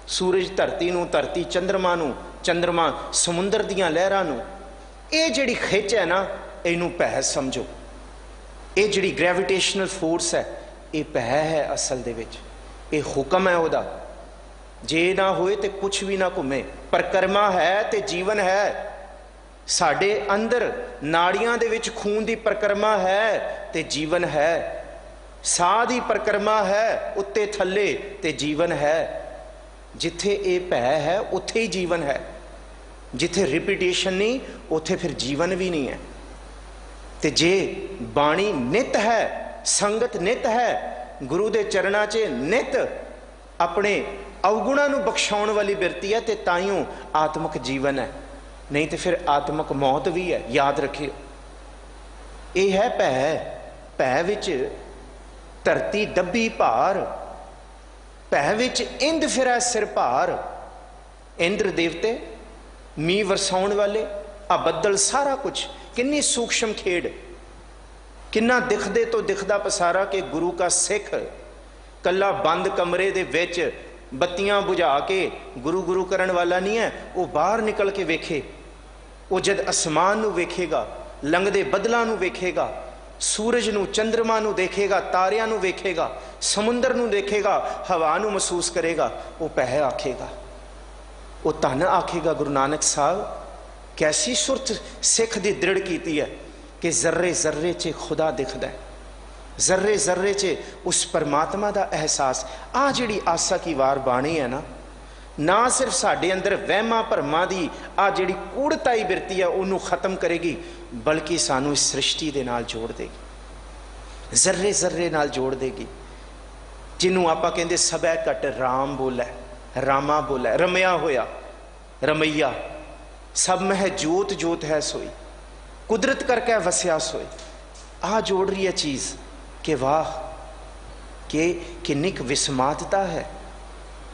Speaker 2: ਸੂਰਜ ਧਰਤੀ ਨੂੰ, ਧਰਤੀ ਚੰਦਰਮਾ ਨੂੰ, ਚੰਦਰਮਾ ਸਮੁੰਦਰ ਦੀਆਂ ਲਹਿਰਾਂ ਨੂੰ। ਇਹ ਜਿਹੜੀ ਖਿੱਚ ਹੈ ਨਾ, ਇਹਨੂੰ ਭੈ ਸਮਝੋ। ਇਹ ਜਿਹੜੀ ਗ੍ਰੈਵਿਟੇਸ਼ਨਲ ਫੋਰਸ ਹੈ, ਇਹ ਭੈ ਹੈ ਅਸਲ ਦੇ ਵਿੱਚ। ਇਹ ਹੁਕਮ ਹੈ ਉਹਦਾ। ਜੇ ਨਾ ਹੋਏ ਤੇ ਕੁਛ ਵੀ ਨਾ ਘੁੰਮੇ। ਪਰਕਰਮਾ ਹੈ ਤੇ ਜੀਵਨ ਹੈ। ਸਾਡੇ ਅੰਦਰ ਨਾੜੀਆਂ ਦੇ ਵਿੱਚ ਖੂਨ ਦੀ ਪਰਕਰਮਾ ਹੈ ਤੇ ਜੀਵਨ ਹੈ। ਸਾਹ ਦੀ ਪਰਕਰਮਾ ਹੈ ਉੱਤੇ ਥੱਲੇ ਤੇ ਜੀਵਨ ਹੈ। ਜਿੱਥੇ ਇਹ ਭੈ ਹੈ ਉੱਥੇ ਹੀ ਜੀਵਨ ਹੈ। ਜਿੱਥੇ ਰਿਪੀਟੇਸ਼ਨ ਨਹੀਂ, ਉੱਥੇ ਫਿਰ ਜੀਵਨ ਵੀ ਨਹੀਂ ਹੈ। ਤੇ ਜੇ ਬਾਣੀ ਨਿਤ ਹੈ, ਸੰਗਤ ਨਿਤ ਹੈ, ਗੁਰੂ ਦੇ ਚਰਨਾਂ 'ਚ ਨਿਤ ਆਪਣੇ ਅਵਗੁਣਾਂ ਨੂੰ ਬਖਸ਼ਾਉਣ ਵਾਲੀ ਬਿਰਤੀ ਹੈ, ਤੇ ਤਾਈਓ ਆਤਮਿਕ ਜੀਵਨ ਹੈ। ਨਹੀਂ ਤੇ ਫਿਰ ਆਤਮਿਕ ਮੌਤ ਵੀ ਹੈ। ਯਾਦ ਰੱਖਿਓ, ਇਹ ਹੈ ਭੈ। ਭੈ ਵਿੱਚ ਧਰਤੀ ਦੱਬੀ ਭਾਰ। ਭੈ ਵਿੱਚ ਇੰਦ ਫਿਰੈ ਸਿਰ ਭਾਰ। ਇੰਦਰ ਦੇਵਤੇ, ਮੀਂਹ ਵਰਸਾਉਣ ਵਾਲੇ, ਆ ਬੱਦਲ, ਸਾਰਾ ਕੁਝ ਕਿੰਨੀ ਸੂਖਸ਼ਮ ਖੇਡ, ਕਿੰਨਾ ਦਿਖਦੇ ਤੋਂ ਦਿਖਦਾ ਪਸਾਰਾ ਕਿ ਗੁਰੂ ਕਾ ਸਿੱਖ ਕੱਲਾ ਬੰਦ ਕਮਰੇ ਦੇ ਵਿੱਚ ਬੱਤੀਆਂ ਬੁਝਾ ਕੇ ਗੁਰੂ ਗੁਰੂ ਕਰਨ ਵਾਲਾ ਨਹੀਂ ਹੈ। ਉਹ ਬਾਹਰ ਨਿਕਲ ਕੇ ਵੇਖੇ, ਉਹ ਜਦ ਅਸਮਾਨ ਨੂੰ ਵੇਖੇਗਾ, ਲੰਘਦੇ ਬੱਦਲਾਂ ਨੂੰ ਵੇਖੇਗਾ, ਸੂਰਜ ਨੂੰ, ਚੰਦਰਮਾ ਨੂੰ ਦੇਖੇਗਾ, ਤਾਰਿਆਂ ਨੂੰ ਵੇਖੇਗਾ, ਸਮੁੰਦਰ ਨੂੰ ਦੇਖੇਗਾ, ਹਵਾ ਨੂੰ ਮਹਿਸੂਸ ਕਰੇਗਾ, ਉਹ ਭੈ ਆਖੇਗਾ, ਉਹ ਧੰਨ ਆਖੇਗਾ। ਗੁਰੂ ਨਾਨਕ ਸਾਹਿਬ ਕੈਸੀ ਸੁਰਤ ਸਿੱਖ ਦੀ ਦ੍ਰਿੜ ਕੀਤੀ ਹੈ ਕਿ ਜ਼ਰਰੇ ਜ਼ਰਰੇ 'ਚ ਖੁਦਾ ਦਿਖਦਾ ਹੈ, ਜ਼ਰਰੇ ਜ਼ਰਰੇ 'ਚ ਉਸ ਪਰਮਾਤਮਾ ਦਾ ਅਹਿਸਾਸ। ਆਹ ਜਿਹੜੀ ਆਸਾ ਕੀ ਵਾਰ ਬਾਣੀ ਹੈ ਨਾ ਸਿਰਫ ਸਾਡੇ ਅੰਦਰ ਵਹਿਮਾਂ ਭਰਮਾਂ ਦੀ ਆ ਜਿਹੜੀ ਕੂੜਤਾਈ ਬਿਰਤੀ ਹੈ ਉਹਨੂੰ ਖਤਮ ਕਰੇਗੀ, ਬਲਕਿ ਸਾਨੂੰ ਇਸ ਸ੍ਰਿਸ਼ਟੀ ਦੇ ਨਾਲ ਜੋੜ ਦੇਗੀ, ਜ਼ਰਰੇ ਜ਼ਰਰੇ ਨਾਲ ਜੋੜ ਦੇਗੀ। ਜਿਹਨੂੰ ਆਪਾਂ ਕਹਿੰਦੇ ਸਭੈ ਘਟ ਰਾਮ ਬੋਲੇ, ਰਾਮਾ ਬੋਲੇ, ਰਮਿਆ ਹੋਇਆ, ਰਮਈਆ, ਸਭ ਮਹਿ ਜੋਤ ਜੋਤ ਹੈ ਸੋਈ, ਕੁਦਰਤ ਕਰਕੇ ਵਸਿਆ ਸੋਈ। ਆ ਜੋੜ ਰਹੀ ਹੈ ਚੀਜ਼ कि वाह कि किन्नी विस्मातता है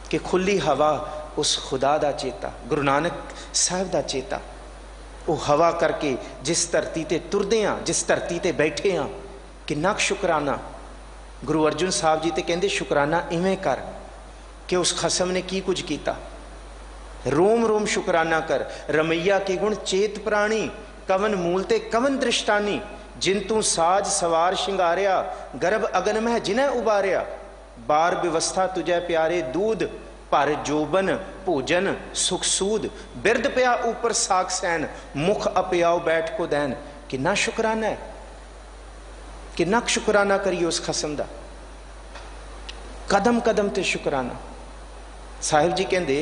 Speaker 2: कि खुली हवा उस खुदा दा चेता, गुरु नानक साहब दा चेता। वो हवा करके जिस धरती ते तुरदे हाँ, जिस धरती ते बैठे हाँ, किन्ना शुकराना। गुरु अर्जुन साहब जी ते कहते शुकराना इवें कर कि उस खसम ने की कुछ किया, रोम रोम शुकराना कर। रमैया के गुण चेत प्राणी, कवन मूल ते कवन दृष्टानी। जिन तू साज सवार शिंगारिया, गर्भ अगन में जिन्हें उबारिया। बार व्यवस्था तुझे प्यारे दूध, पर जोबन भोजन सुख सूद। बिरद पिया ऊपर साग सैन, मुख अपयाओ बैठ को दैन। किन्ना शुकराना है, किन्ना शुकराना करिए उस खसम दा, कदम कदम ते शुकराना। साहिब जी कहते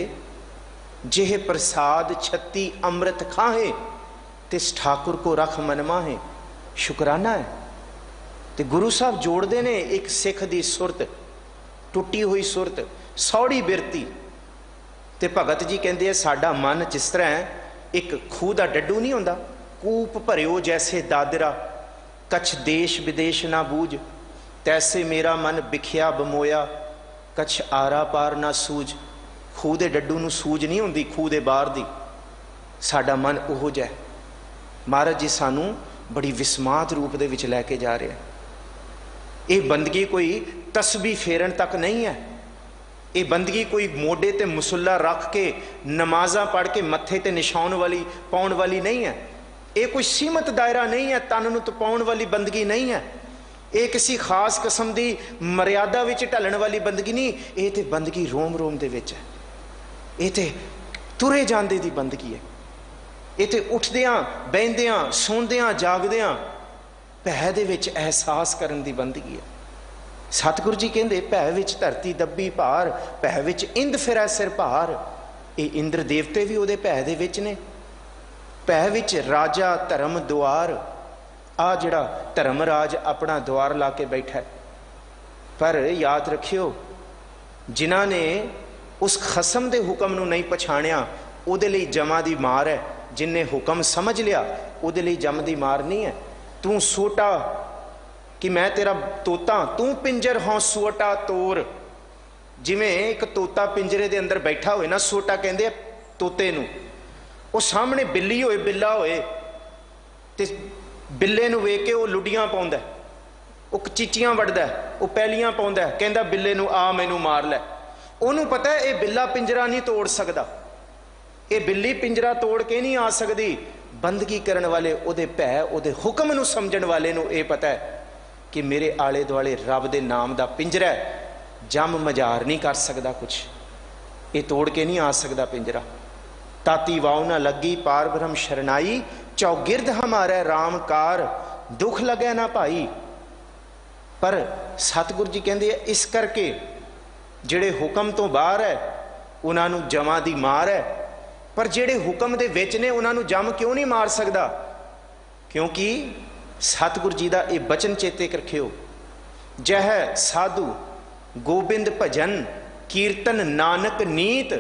Speaker 2: जेह प्रसाद छत्ती अमृत खाहे, तिस ठाकुर को रख मन माहे। शुकराना है। तो गुरु साहब जोड़ते ने एक सिख की सुरत, टुटी हुई सुरत, सौड़ी बिरती। तो भगत जी कहते हैं साडा मन जिस तरह एक खूह का डड्डू नहीं होंदा, कूप भरियो जैसे दादरा, कछ देश विदेश ना बूझ। तैसे मेरा मन बिखिया बमोया, कछ आरा पार ना सूझ। खूह के डड्डू नूं सूझ नहीं होंदी, खूह के बाहर दी। साडा मन उहो जिहा। महाराज जी सानू बड़ी विस्मात रूप दे विच लैके जा रहे हैं। ये बंदगी कोई तस्बी फेरन तक नहीं है, ये बंदगी कोई मोडे ते मुसल्ला रख के नमाजा पढ़ के मत्थे ते निशान वाली पाउण वाली नहीं है। ये कोई सीमित दायरा नहीं है, तन नूं तपाउण वाली बंदगी नहीं है। ये किसी खास किस्म की मर्यादा विच ढलण वाली बंदगी नहीं, ये तो बंदगी रोम रोम दे विच है। ये तो तुरे जांदे दी बंदगी है। ये तो उठदियां बहदियां सौंदियां जागदियां भै दे विच एहसास करन दी बंदगी है। सतगुरु जी कहते भै विच धरती दब्बी भार, भै विच इंद फिरै सिर भार। ये इंद्र देवते भी उहदे भै दे विच ने। भै विच राजा धर्म द्वार, आ जिहड़ा धर्मराज अपना द्वार ला के बैठा है। पर याद रखियो जिन्हां ने उस खसम दे हुक्म नूं नहीं पछाणिया, उहदे लई जमा दी मार है। जिन्हें हुक्म समझ लिया उहदे लई जम दी मार नहीं है। तू सोटा कि मैं तेरा तोता, तू पिंजर हों सोटा तोर। जिमें एक तोता पिंजरे दे अंदर बैठा होए ना, सोटा कहंदे तोते नूं। वो सामने बिल्ली होए, बिल्ला होए, ते बिल्ले नूं वेख के वो लुडियां पाउंदा, वो चीचियां वड़दा, वो पैलियां पाउंदा, कहंदा बिल्ले नूं आ मैनूं मार लै। उहनूं पता है ये बिल्ला पिंजरा नहीं तोड़ सकदा, ये बिल्ली पिंजरा तोड़ के नहीं आ सकती। बंदगी करन वाले उहदे भै, उहदे हुक्म नूं समझण वाले नूं ये पता है कि मेरे आले दुआले रब दे नाम दा पिंजरा है, जम मजार नहीं कर सकता कुछ, ये तोड़ के नहीं आ सकता पिंजरा। ताती वाव ना लगी पार ब्रह्म शरणाई, चौगिरद हमारा राम कार, दुख लगे ना भाई। पर सतगुरु जी कहते हैं इस करके जिहड़े हुक्म तो बाहर है उन्हां नूं जमां दी मार है, पर जेड़े हुक्म दे विच ने उन्हां नूं जम क्यों नहीं मार सकदा? क्योंकि सतगुरु जी दा ये बचन चेते रखियो, जह साधु गोबिंद भजन कीर्तन नानक नीत,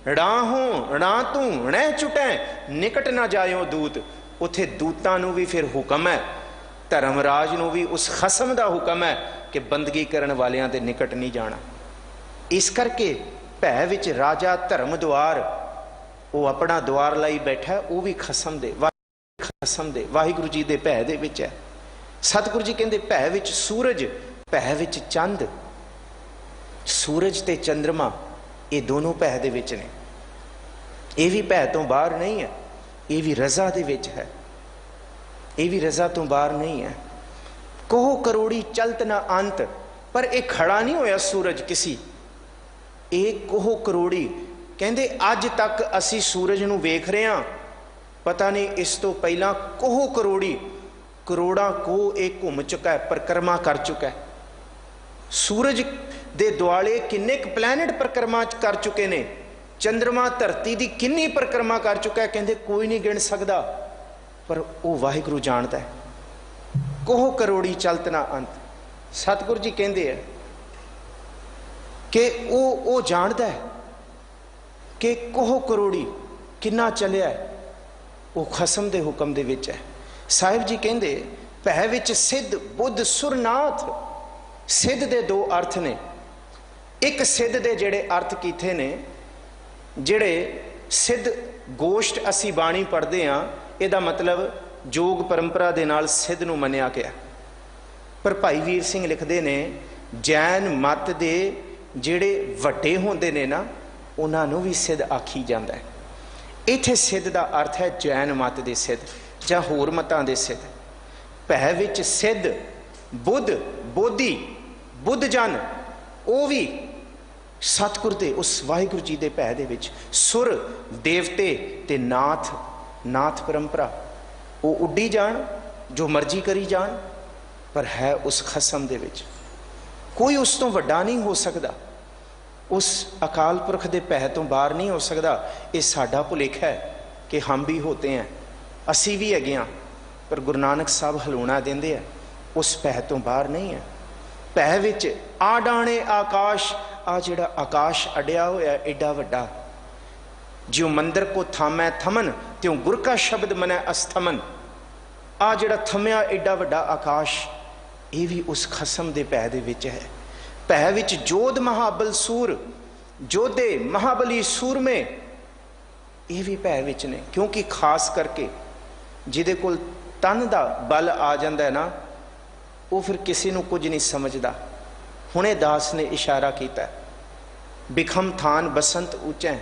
Speaker 2: राहों रा तू णै चुटै निकट ना जायो दूत। उथे दूतां नूं भी फिर हुक्म है, धर्मराज नूं भी उस खसम दा हुक्म है कि बंदगी करन वालियां दे निकट नहीं जाना। इस करके भै विच राजा धर्म द्वार, वो अपना द्वार लाई बैठा, वो भी खसम दे, खसम दे, वाहिगुरु जी दे भै दे विच है। सतगुरु जी कहते भै विच सूरज, भै विच चंद। सूरज ते चंद्रमा ये दोनों भै दे विच ने, ये भी भै तो बाहर नहीं है, ये भी रजा दे विच है, ये भी रजा तो बाहर नहीं है। कोह करोड़ी चलत ना अंत, पर यह खड़ा नहीं होया सूरज किसी, एक कोह करोड़ी। कहते अज तक असी सूरज नूं वेख रहे हैं, पता नहीं इस तो पहला कोह करोड़ी, करोड़ा को एक घूम चुका है, परिक्रमा कर चुका है। सूरज दे दुआले किन्ने क प्लैनेट परिक्रमा कर चुके ने, चंद्रमा धरती की किन्नी परिक्रमा कर चुका है, कहते कोई नहीं गिन सकता, पर वो वाहिगुरु जानता है। कोह करोड़ी चलत ना अंत। सतगुरु जी कहते हैं कि वो जानता है कि कोह करोड़ी किन्ना चलिया है, वो खसम दे हुक्म दे विच है। साहिब जी कहते भै विच सिद्ध बुद्ध सुरनाथ। सिद्ध दे दो अर्थ ने। एक सिद्ध दे जेड़े अर्थ कीते ने, जेड़े सिद्ध गोष्ठ असी बाणी पढ़ते हाँ, इहदा मतलब जोग परंपरा दे नाल सिद्ध नूं मन्निया गया। पर भाई वीर सिंह लिखते ने जैन मत दे जेड़े वड्डे होंदे ने ना, उन्हां नूं भी सिद्ध आखी जांदा है। इत्थे सिद्ध दा अर्थ है जैन मत दे सिद्ध जां होर मतां दे सिद्ध। भै विच सिद्ध बुद्ध बोधी बुद्ध जन, वो भी सतगुर दे उस वाहिगुरु जी दे भै दे विच। सुर देवते ते नाथ, नाथ परंपरा, वो उड्डी जान, जो मर्जी करी जान, पर है उस खसम दे विच। कोई उस तो वड्डा नहीं हो सकता, उस अकाल पुरख दे भै तो बाहर नहीं हो सकता। ये साडा भुलेखा है कि हम भी होते हैं, असी भी हैगे हाँ, पर गुरु नानक साहब हलूणा देंदे है, उस भै तो बाहर नहीं है। भै विच आडाणे आकाश, आ जिहड़ा आकाश अड्या होया एडा वड्डा, ज्यों मंदिर को थामै थमन त्यों गुर का शब्द मनै अस्थमन। आ जिहड़ा थमया एडा वड्डा आकाश, ये भी उस खसम दे भै दे विच है। भै विच जोध महाबल सूर, जोधे महाबली सूर में, ये भी भै विच ने। क्योंकि खास करके जिहदे कोल तन दा बल आ जांदा है ना, वो फिर किसी नूं कुछ नहीं समझदा। हुणे दास ने इशारा किया, बिखम थान बसंत ऊंचे,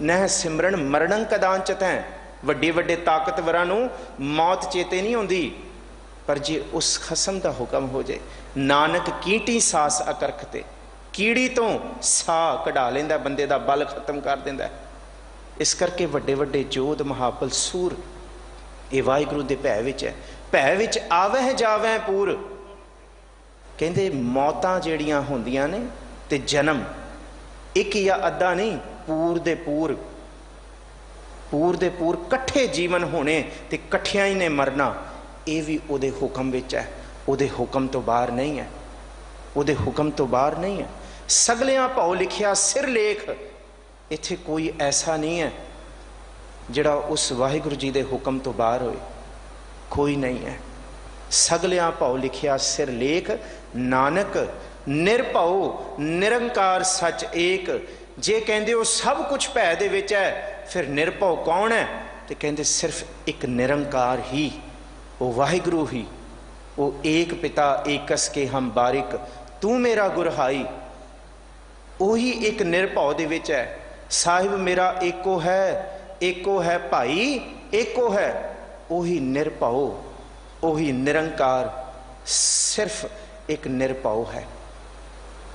Speaker 2: नह सिमरन मरणं कदां चतैं। वड्डे वड्डे ताकतवरां नूं मौत चेते नहीं आउंदी, पर जे उस खसम का हुक्म हो जाए, नानक कीटी सास अकरख ते, कीड़ी तो साह कढ़ा लेंदा, बंदे दा बल खत्म कर देंदा। इस करके वड्डे वड्डे जोध महाबल सूर ये वाहिगुरु दे भै विच है। भै विच आवह जावह पूर। कहंदे मौतां जेड़ियां होंदियां ने ते जन्म एक या अद्धा नहीं, पूर दे पूर, पूर दे पूर कट्ठे जीवन होने ते कट्ठियां ही ने मरना, ये भी उहदे हुक्म विच है, उहदे हुक्म तो बाहर नहीं है, उहदे हुक्म तो बाहर नहीं है। सगलियां भाव लिखिया सिर लेख, इत्थे कोई ऐसा नहीं है जिहड़ा उस वाहिगुरु जी दे हुक्म तो बाहर होए, कोई नहीं है। सगलियां भाव लिखिया सिर लेख, नानक निरभव निरंकार सच एक। जे कहंदे हो सब कुछ भै दे विच है, फिर निरभव कौन है? तो कहंदे सिर्फ एक निरंकार ही, वो वाहिगुरु ही, वो एक पिता एकस के हम बारिक, तू मेरा गुरहाई। वही एक निरभव दे विच है। साहिब मेरा एको है भाई एको है, वही निरभव, वही निरंकार, सिर्फ एक निरभव है,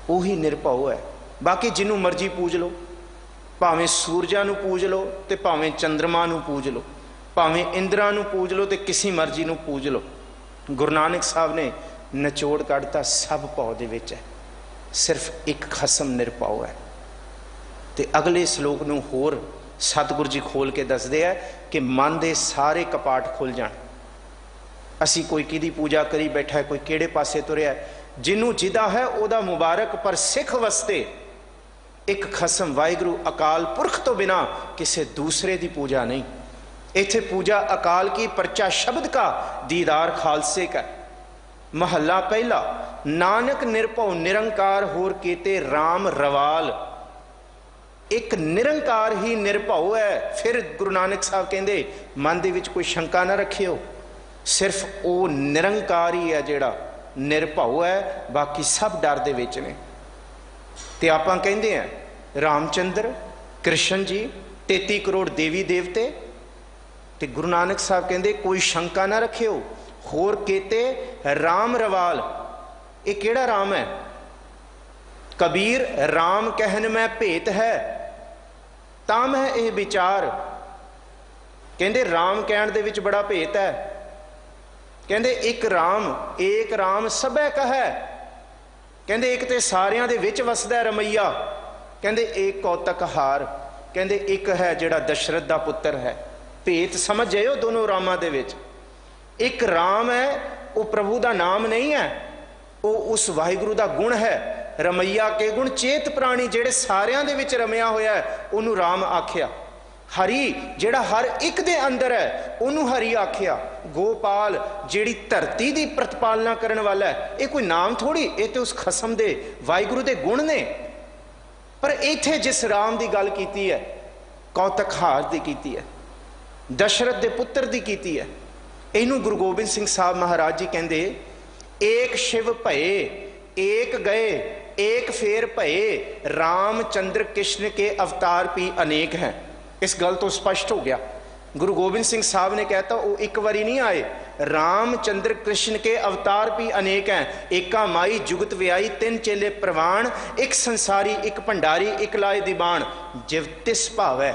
Speaker 2: वही निरभव है। बाकी जिन्हों मर्जी पूज लो, भावें सूरजा नूं पूज लो तो भावें चंद्रमा नूं पूज लो, भावें इंद्रा नूं पूज लो तो किसी मर्जी नूं पूज लो। गुरु नानक साहब ने निचोड़ कढ़ता सब भाव दे विच है, सिर्फ एक खसम निरभव है। तो अगले श्लोक नूं होर सतगुरु जी खोल के दसदे है कि मन दे सारे कपाट खुल जाण। असी कोई किहदी पूजा करी बैठा है, कोई किहड़े पासे तुरिया है, जिन्हों जिदा है उहदा मुबारक, पर सिख वस्ते एक खसम वाहिगुरु अकाल पुरख तो बिना किसी दूसरे की पूजा नहीं। इत्थे पूजा अकाल की, परचा शब्द का, दीदार खालसे का। महला पहला, नानक निर्भव निरंकार होर केते राम रवाल। एक निरंकार ही निर्भव है। फिर गुरु नानक साहब कहते मन दे विच कोई शंका ना रखियो, सिर्फ वो निरंकार ही है जिहड़ा निर्भव है, बाकी सब डर दे विच ने। ते आपां कहंदे हैं रामचंद्र कृष्ण जी 33 करोड़ देवी देवते, ते गुरु नानक साहब कहंदे कोई शंका ना रखियो, होर केते राम रवाल। ये केड़ा राम है? कबीर राम कहन में भेत है, ताम है यह विचार। कहंदे राम कहण दे विच बड़ा भेत है। कहंदे एक राम सबै कहे। कहंदे एक ते सारियां दे विच वसदा रमैया। कहंदे एक कौतक हार। कहंदे एक है जिहड़ा दशरथ दा पुत्र है। भेत समझ जाओ दोनों रामां दे विच। एक राम है वो प्रभु दा नाम नहीं है, वो उस वाहिगुरु दा गुण है। रमैया के गुण चेत प्राणी जिहड़े सारियां दे विच रमिया होया है, उन्होंने राम आख्या। हरि जिहड़ा हर एक दे अंदर है, उन्होंने हरि आख्या। गोपाल जिहड़ी धरती दी प्रतिपालना करने वाला है, ये कोई नाम थोड़ी, ये तो उस खसम दे वाहिगुरु दे गुण ने। पर इत्थे जिस राम दी गल कीती है, कौतक हार दी कीती है, दशरथ दे पुत्र दी कीती है। इनू गुरु गोबिंद सिंह साहब महाराज जी कहंदे एक शिव भये एक गए, एक फेर भये, रामचंद्र कृष्ण के अवतार भी अनेक हैं। इस गल तो स्पष्ट हो गया। गुरु गोबिंद सिंह साहब ने कहता वो एक बारी नहीं आए, रामचंद्र कृष्ण के अवतार भी अनेक हैं। एका माई जुगत व्याई तिन चेले प्रवाण, एक संसारी एक भंडारी एक लाए दीवान। जिव तिस भाव है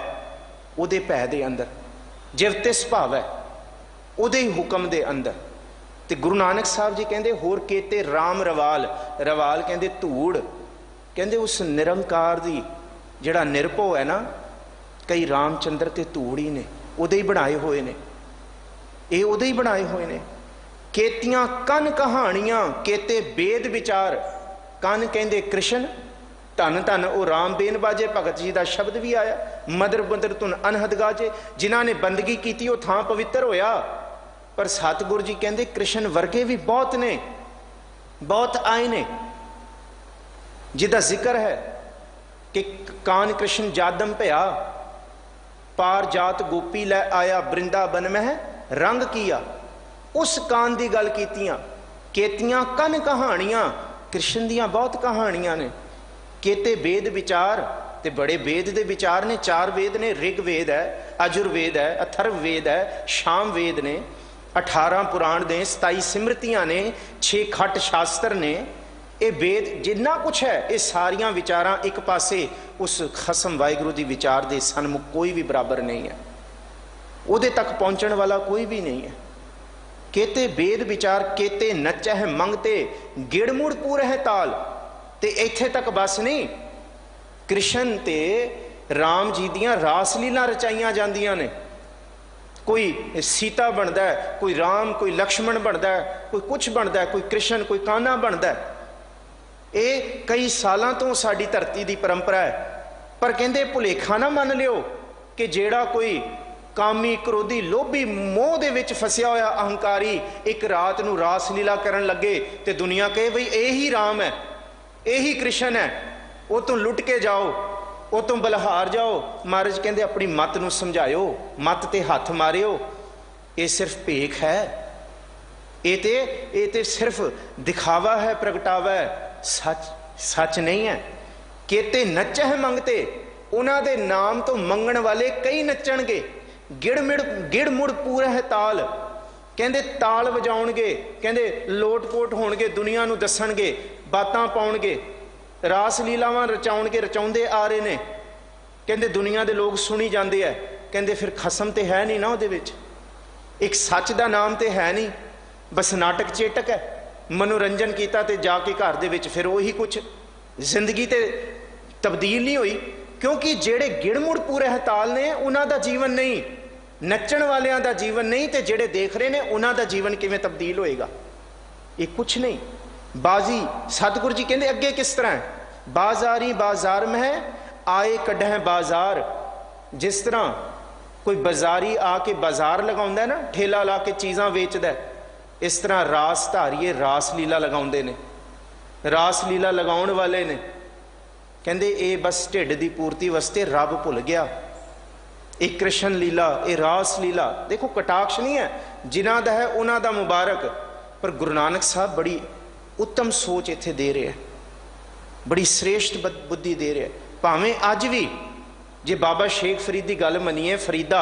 Speaker 2: उहदे भै दे अंदर, जिव तिस भाव है उहदे ही हुक्म दे अंदर। ते गुरु नानक साहब जी कहंदे होर केते राम रवाल। रवाल कहंदे धूड़। कहंदे उस निरंकार दी जिहड़ा निर्भव है ना, कई रामचंद्र ते धूड़ ही ने, उहदे ही बनाए हुए ने, ये उहदे ही बनाए हुए ने। केतियां कन कहानियां केते वेद विचार। कन कहंदे कृष्ण, धन धन वो राम बेन बाजे, भगत जी का शब्द भी आया। मदर मदर तुन अनहद गाजे, जिन्हों ने बंदगी की वो थां पवित्र होया। पर सतगुरु जी कहते कृष्ण वर्गे भी बहुत ने, बहुत आए ने, जिदा जिक्र है कि कान कृष्ण जादम भया, पार जात गोपी लै आया, वृंदावन में रंग किया। उस कान की गल कीतियां। केतियां कन कहानियां, कृष्ण दियां बहुत कहानियां ने। केते वेद विचार, ते बड़े वेद दे विचार ने। 4 वेद ने, ऋग्वेद है, अजुर्वेद है, अथर्व वेद है, शाम वेद ने, 18 पुराण ने, 27 सिमरतियां ने, 6 खट शास्त्र ने। ये वेद जिन्ना कुछ है, ये सारिया विचारां एक पासे उस खसम वाहिगुरु की विचार दे सन्मुख कोई भी बराबर नहीं है, उहदे तक पहुँचने वाला कोई भी नहीं है। केते वेद विचार, केते नचै है मंगते, गिड़मुड़ पूर है ताल। ते इत्थे तक बस नहीं, कृष्ण ते राम जी दियां रासलीला रचाइयां जांदियां ने। कोई सीता बनता है, कोई राम, कोई लक्ष्मण बनता है, कोई कुछ बनता है, कोई कृष्ण, कोई कान्हा बनता है। ये कई सालों तो साड़ी धरती की परंपरा है। पर कहते भुलेखा ना मन लियो कि जेड़ा कोई कामी क्रोधी लोभी मोह दे विच फसिया होया अहंकारी एक रात नूं रासलीला करन लगे ते दुनिया कहे बई यही राम है, यही कृष्ण है, वो तुम लुट के जाओ, वो तुम बलहार जाओ। महाराज कहते अपनी मत नूं समझाओ, मत ते हथ मारियो। ये सिर्फ भेख है, ये ते सिर्फ दिखावा है, प्रगटावा है, सच नहीं है। केते नच है मंगते, उन्हां दे नाम तो मंगण वाले कई नचणगे। गिड़ मुड़ पूरा है ताल। कहंदे ताल वजाउणगे, कहंदे लोटपोट होणगे, दुनिया नूं दसणगे, बातां पाउणगे, रास लीलावां रचाउणगे, रचाउंदे आ रहे ने। कहंदे दुनिया दे लोग सुनी जांदे है। कहंदे फिर खसम ते है नहीं ना उहदे विच, एक सच दा नाम ते है नहीं, बस नाटक चेटक है। मनोरंजन किया तो जाके घर दे विच फिर वही कुछ, जिंदगी ते तब्दील नहीं हुई। क्योंकि जेड़े गिड़मुड़ पूरे हताल ने उन्हां दा जीवन नहीं, नचण वालियां दा जीवन नहीं, ते जेड़े देख रहे ने उन्हां दा जीवन किवें तब्दील होएगा, ये कुछ नहीं। बाजी सतगुरु जी कहते अगे किस तरह है, बाजारी बाजार में है आए कढ़ बाजार। जिस तरह कोई बाजारी आके बाजार लगाउंदा है ना, ठेला ला के चीज़ां वेचदा है, इस तरह रास धारीए रास लीला लगाउंदे ने, रास लीला लगाउण वाले ने कहंदे ये बस ढिड की पूर्ति वास्ते रब भुल गया। एक कृष्ण लीला, ये रास लीला, देखो कटाक्ष नहीं है, जिन्हां दा है उन्हां दा मुबारक। पर गुरु नानक साहब बड़ी उत्तम सोच इत्थे दे रहे हैं, बड़ी श्रेष्ठ बुद्धि दे रहे हैं। भावें अज भी जे बाबा शेख फरीद की गल मनीए, फरीदा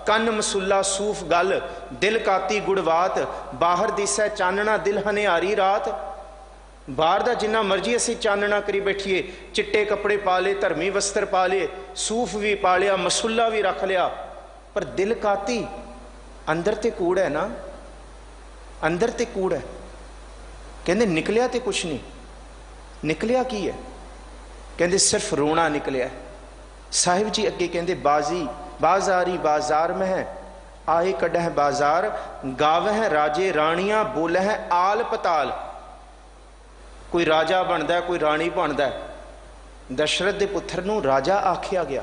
Speaker 2: कन मसुला सूफ गल, दिल काती गुड़वात, बाहर दिसै चानना दिल हनिहारी रात। बाहर का जिन्ना मर्जी असी चानना करी बैठिए, चिट्टे कपड़े पा ले, धर्मी वस्त्र पा ले, सूफ भी पा लिया, मसुला भी रख लिया, पर दिल काती, अंदर ते कूड़ है ना, अंदर ते कूड़ है। कहते निकलिया तो कुछ नहीं, निकलिया की है? कहते सिर्फ रोना निकलिया। साहिब जी अगे कहते बाजी बाजारी बाजार में है, आए कढ़ बाजार, गावह राजे राणियां बोलह आल पताल। कोई राजा बनता है, कोई राणी बनता है। दशरथ के पुत्र नूं राजा आखिया गया,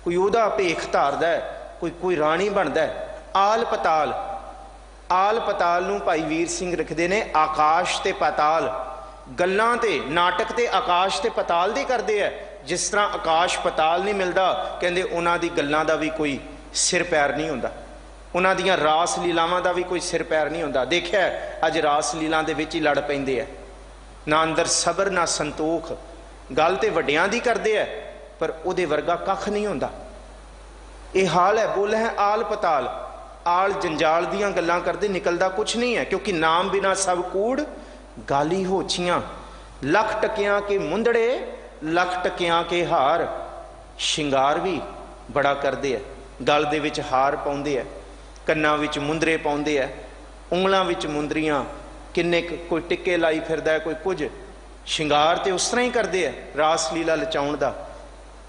Speaker 2: कोई उहदा भेख धारदा है, कोई राणी बनता है। आल पताल, आल पताल नूं भाई वीर सिंह रखते ने आकाश ते पाताल। गल्लां ते नाटक ते आकाश ते पताल दी करदे है। जिस तरह आकाश पताल नहीं मिलता, कहंदे उन्हां दी गल्लां दा भी कोई सिर पैर नहीं हुंदा, उन्हां दियां रास लीलावां दा भी कोई सिर पैर नहीं हुंदा। देखिया अज रास लीलां दे विच ही लड़ पैंदे है, ना अंदर सबर ना संतोख। गल तो वड्डियां दी करदे है, पर उहदे वर्गा कख नहीं हुंदा। ये हाल है। बोल है आल पताल, आल जंजाल दियां गल्लां करदे, निकलदा कुछ नहीं है। क्योंकि नाम बिना सब कूड़ गाली होछियां, लख टकियां के मुंदड़े लख टकियां के हार। शिंगार भी बड़ा करदे है, गल दे विच हार पाउंदे है, कन्नां विच मुंदरे पाउंदे है, उंगलां विच मुंदरियां, किन्ने कोई टिक्के लाई फिरदा है, कोई कुछ। शिंगार तो उस तरह ही करते हैं रास लीला लचाउण दा।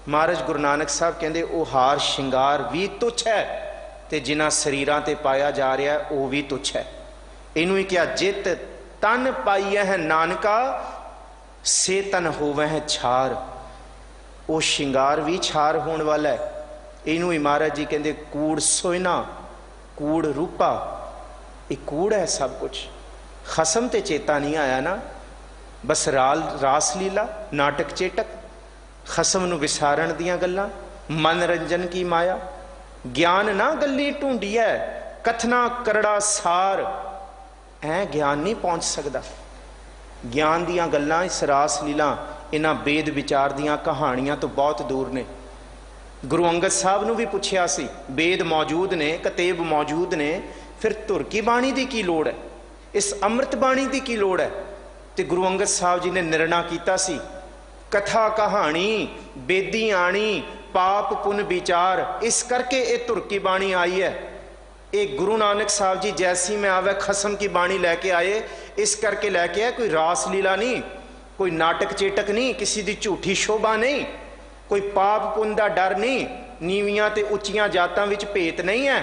Speaker 2: महाराज गुरु नानक साहब कहते वो हार शिंगार भी तुच्छ है, तो जिन्हां शरीरां ते पाया जा रहा है वह भी तुच्छ है। इनू ही क्या जित तन पाई है नानका, से तन होवे है छार। वो शिंगार भी छार होने वाला है। इनू ही महाराज जी कहते कूड़ सोयना कूड़ रूपा। ये कूड़ है सब कुछ। खसम ते चेता नहीं आया ना, बस रास लीला नाटक चेटक, खसम नूं विसारण दियां गल्लां, मनोरंजन की माया। ज्ञान ना गल्ली ढूंढी है, कथना करड़ा सार। ऐ ज्ञान नहीं पहुँच सकता। ज्ञान दियां गल्लां इस रास लीला इन्हां बेद विचार दियां कहानियां तो बहुत दूर ने। गुरु अंगद साहब नूं भी पुछया सी, बेद मौजूद ने, कतेब मौजूद ने, फिर धुर की बाणी की की लोड़ है, इस अमृत बाणी की की लोड़ है? तो गुरु अंगद साहब जी ने निर्णय किया सी, कथा कहानी बेदी आनी पाप पुन विचार। इस करके ये धुर की बाणी आई है। ये गुरु नानक साहब जी जैसी में आवे खसम की बाणी लैके आए, इस करके लैके आए। कोई रास लीला नहीं, कोई नाटक चेटक नहीं, किसी की झूठी शोभा नहीं, कोई पाप पुन का डर नहीं, नीवियां ते उच्चियां जातां विच भेत नहीं है,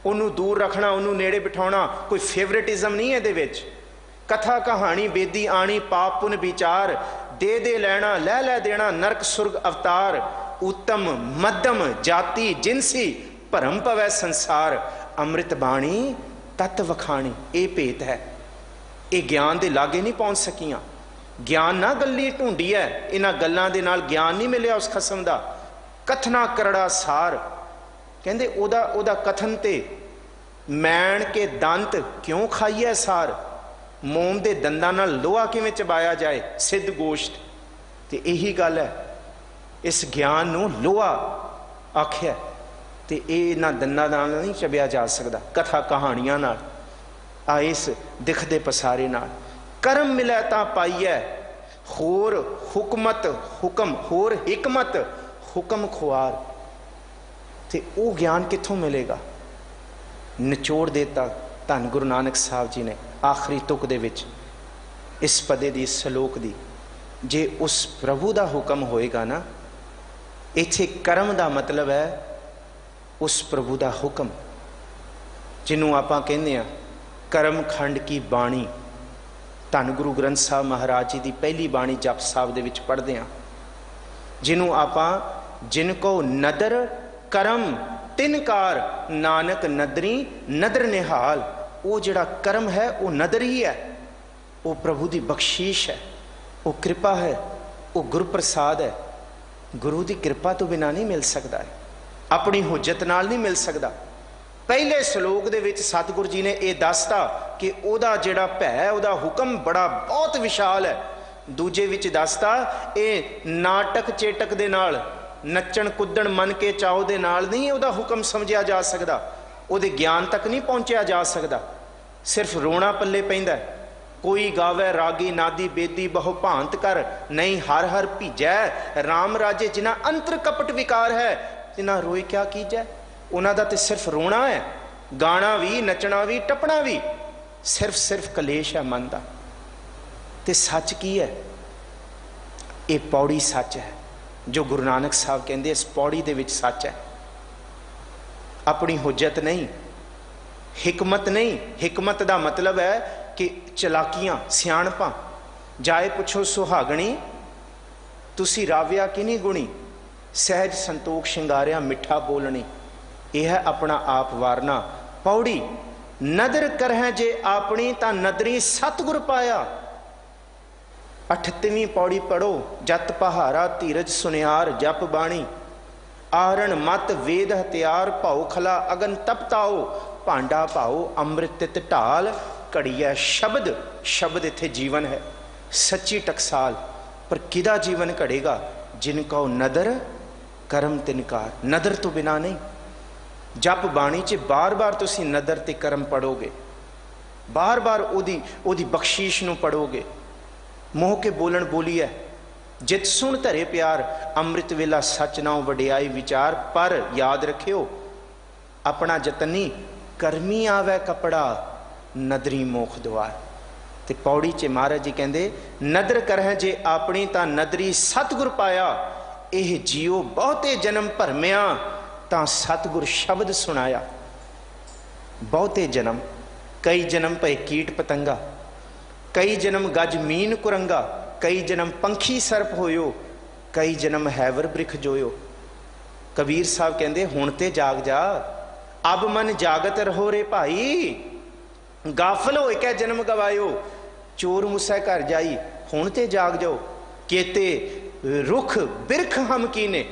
Speaker 2: उन्होंने दूर रखना, उन्होंने नेड़े बिठाना, कोई फेवरेटिज्म नहीं है दे। कथा कहानी बेदी आनी पाप पुन विचार, दे लैना लै देना नरक सुर्ग अवतार। उत्तम मध्यम जाति जिनसी भरम पवै संसार, अमृत बाणी तत्व वखाणी। ये भेत है, ये ज्ञान के लागे नहीं पहुँच सकियां। ज्ञान ना गल्ली ढूंढी है, इन्हां गल्लां दे नाल ज्ञान नहीं मिलिया उस खसम का। कथना करड़ा सार, कहते ओदा कथन ते मैण के दंत क्यों खाइए सार। मोम के दंदां नाल लोहा किवें चबाया जाए, सिद्ध गोश्त। तो यही गल है, इस ज्ञान नूं लोहा आख्या, तो ये इन्हां दंदां नाल नहीं चबिया जा सकता। कथा कहानियां नाल, आ इस दिखदे पसारे नाल। करम मिलै तां पाइए होर हुकमत हुक्म, होर हिकमत हुक्म खुआर। तो वो ज्ञान कित्थों मिलेगा? निचोड़ देता धन गुरु नानक साहब जी ने आखिरी तुक दे विच इस पदे दी सलोक दी। जे उस प्रभु का हुक्म होएगा ना, इत्थे कर्म का मतलब है उस प्रभु का हुक्म, जिन्हों आपां कहंदे आ कर्म खंड की बाणी। धन गुरु ग्रंथ साहब महाराज जी की पहली बाणी जप साहब दे विच पढ़दे आ, जिन्हों आपां जिनको नदर करम तिनकार नानक नदरी नदर निहाल। वो जिहड़ा कर्म है वो नदर ही है, वो प्रभु की बख्शीश है, वो कृपा है, वो गुरु प्रसाद है। गुरु की कृपा तो बिना नहीं मिल सकता है, अपनी हुज्जत नाल नहीं मिल सकता। पहले श्लोक दे विच सतगुरु जी ने यह दसता कि ओदा जिहड़ा भै, ओदा हुक्म बड़ा बहुत विशाल है। दूजे विच दसता ये नाटक चेटक दे नाल, नच्चण कुद्दण मन के चाओ दे नाल नहीं ओदा हुक्म समझिया जा सकदा, ओदे ज्ञान तक नहीं पहुंचिया जा सकदा। सिर्फ रोना पल्ले पैंदा है। कोई गावे रागी नादी बेदी बहु भांत कर, नहीं हर हर भीजै राम राजे। जिन्ना अंतर कपट विकार है, जिन्ना रोए क्या कीजै। उन्हां दा ते सिर्फ रोना है, गाना भी, नचना भी, टपना भी, सिर्फ कलेश है मन का। ते सच की है? ये पौड़ी सच है जो गुरु नानक साहब कहते इस पौड़ी दे विच सच है। अपनी हुज्जत नहीं, हिकमत नहीं। हिकमत का मतलब है कि चलाकियां, सियाणपा। जाए पुछो सुहागणी, तुसी राविया किनी गुणी, सहज संतोख शिंगारिया मिठा बोलनी। यह है अपना आप वारना। पौड़ी नदर करह जे अपनी ता नदरी सतगुर पाया। 38वीं पौड़ी पढ़ो। जत पहारा धीरज सुनियार जप बाणी, आरण मत वेद हथियार भाओ खला अगन तपताओ, भांडा भाओ अमृत तित ढाल घड़िया शब्द। शब्द इत्थे जीवन है, सच्ची टकसाल। पर किदा जीवन घड़ेगा? जिनका नदर कर्म तिनकार। नदर तो बिना नहीं। जप बाणी च बार बार तुसी नदर ते कर्म पढ़ोगे, बार बार ओदी बख्शीश नूं पढ़ोगे। मोह के बोलन बोली है, जित सुन धरे प्यार, अमृत वेला सच नाउ वडियाई विचार। पर याद रखियो अपना जतनी, करमी आवे कपड़ा नदरी मोख द्वार। ते पौड़ी च महाराज जी कहते नदर करह जे अपनी ता नदरी सतगुर पाया। यह जियो बहुते जन्म भरमिया ता सतगुर शब्द सुनाया। बहुते जन्म, कई जन्म भय कीट पतंगा, कई जन्म गज मीन कुरंगा, कई जन्म पंखी सर्प होयो, कई जन्म हैवर बृख जोयो। कबीर साहब कहते हुण ते जाग जा, अब मन जागत रहो रे भाई। गाफल होए कै जन्म गवायो, चोर मुसै घर जाई, हुण ते जाग जाओ। केते रुख बिरख हम कीने,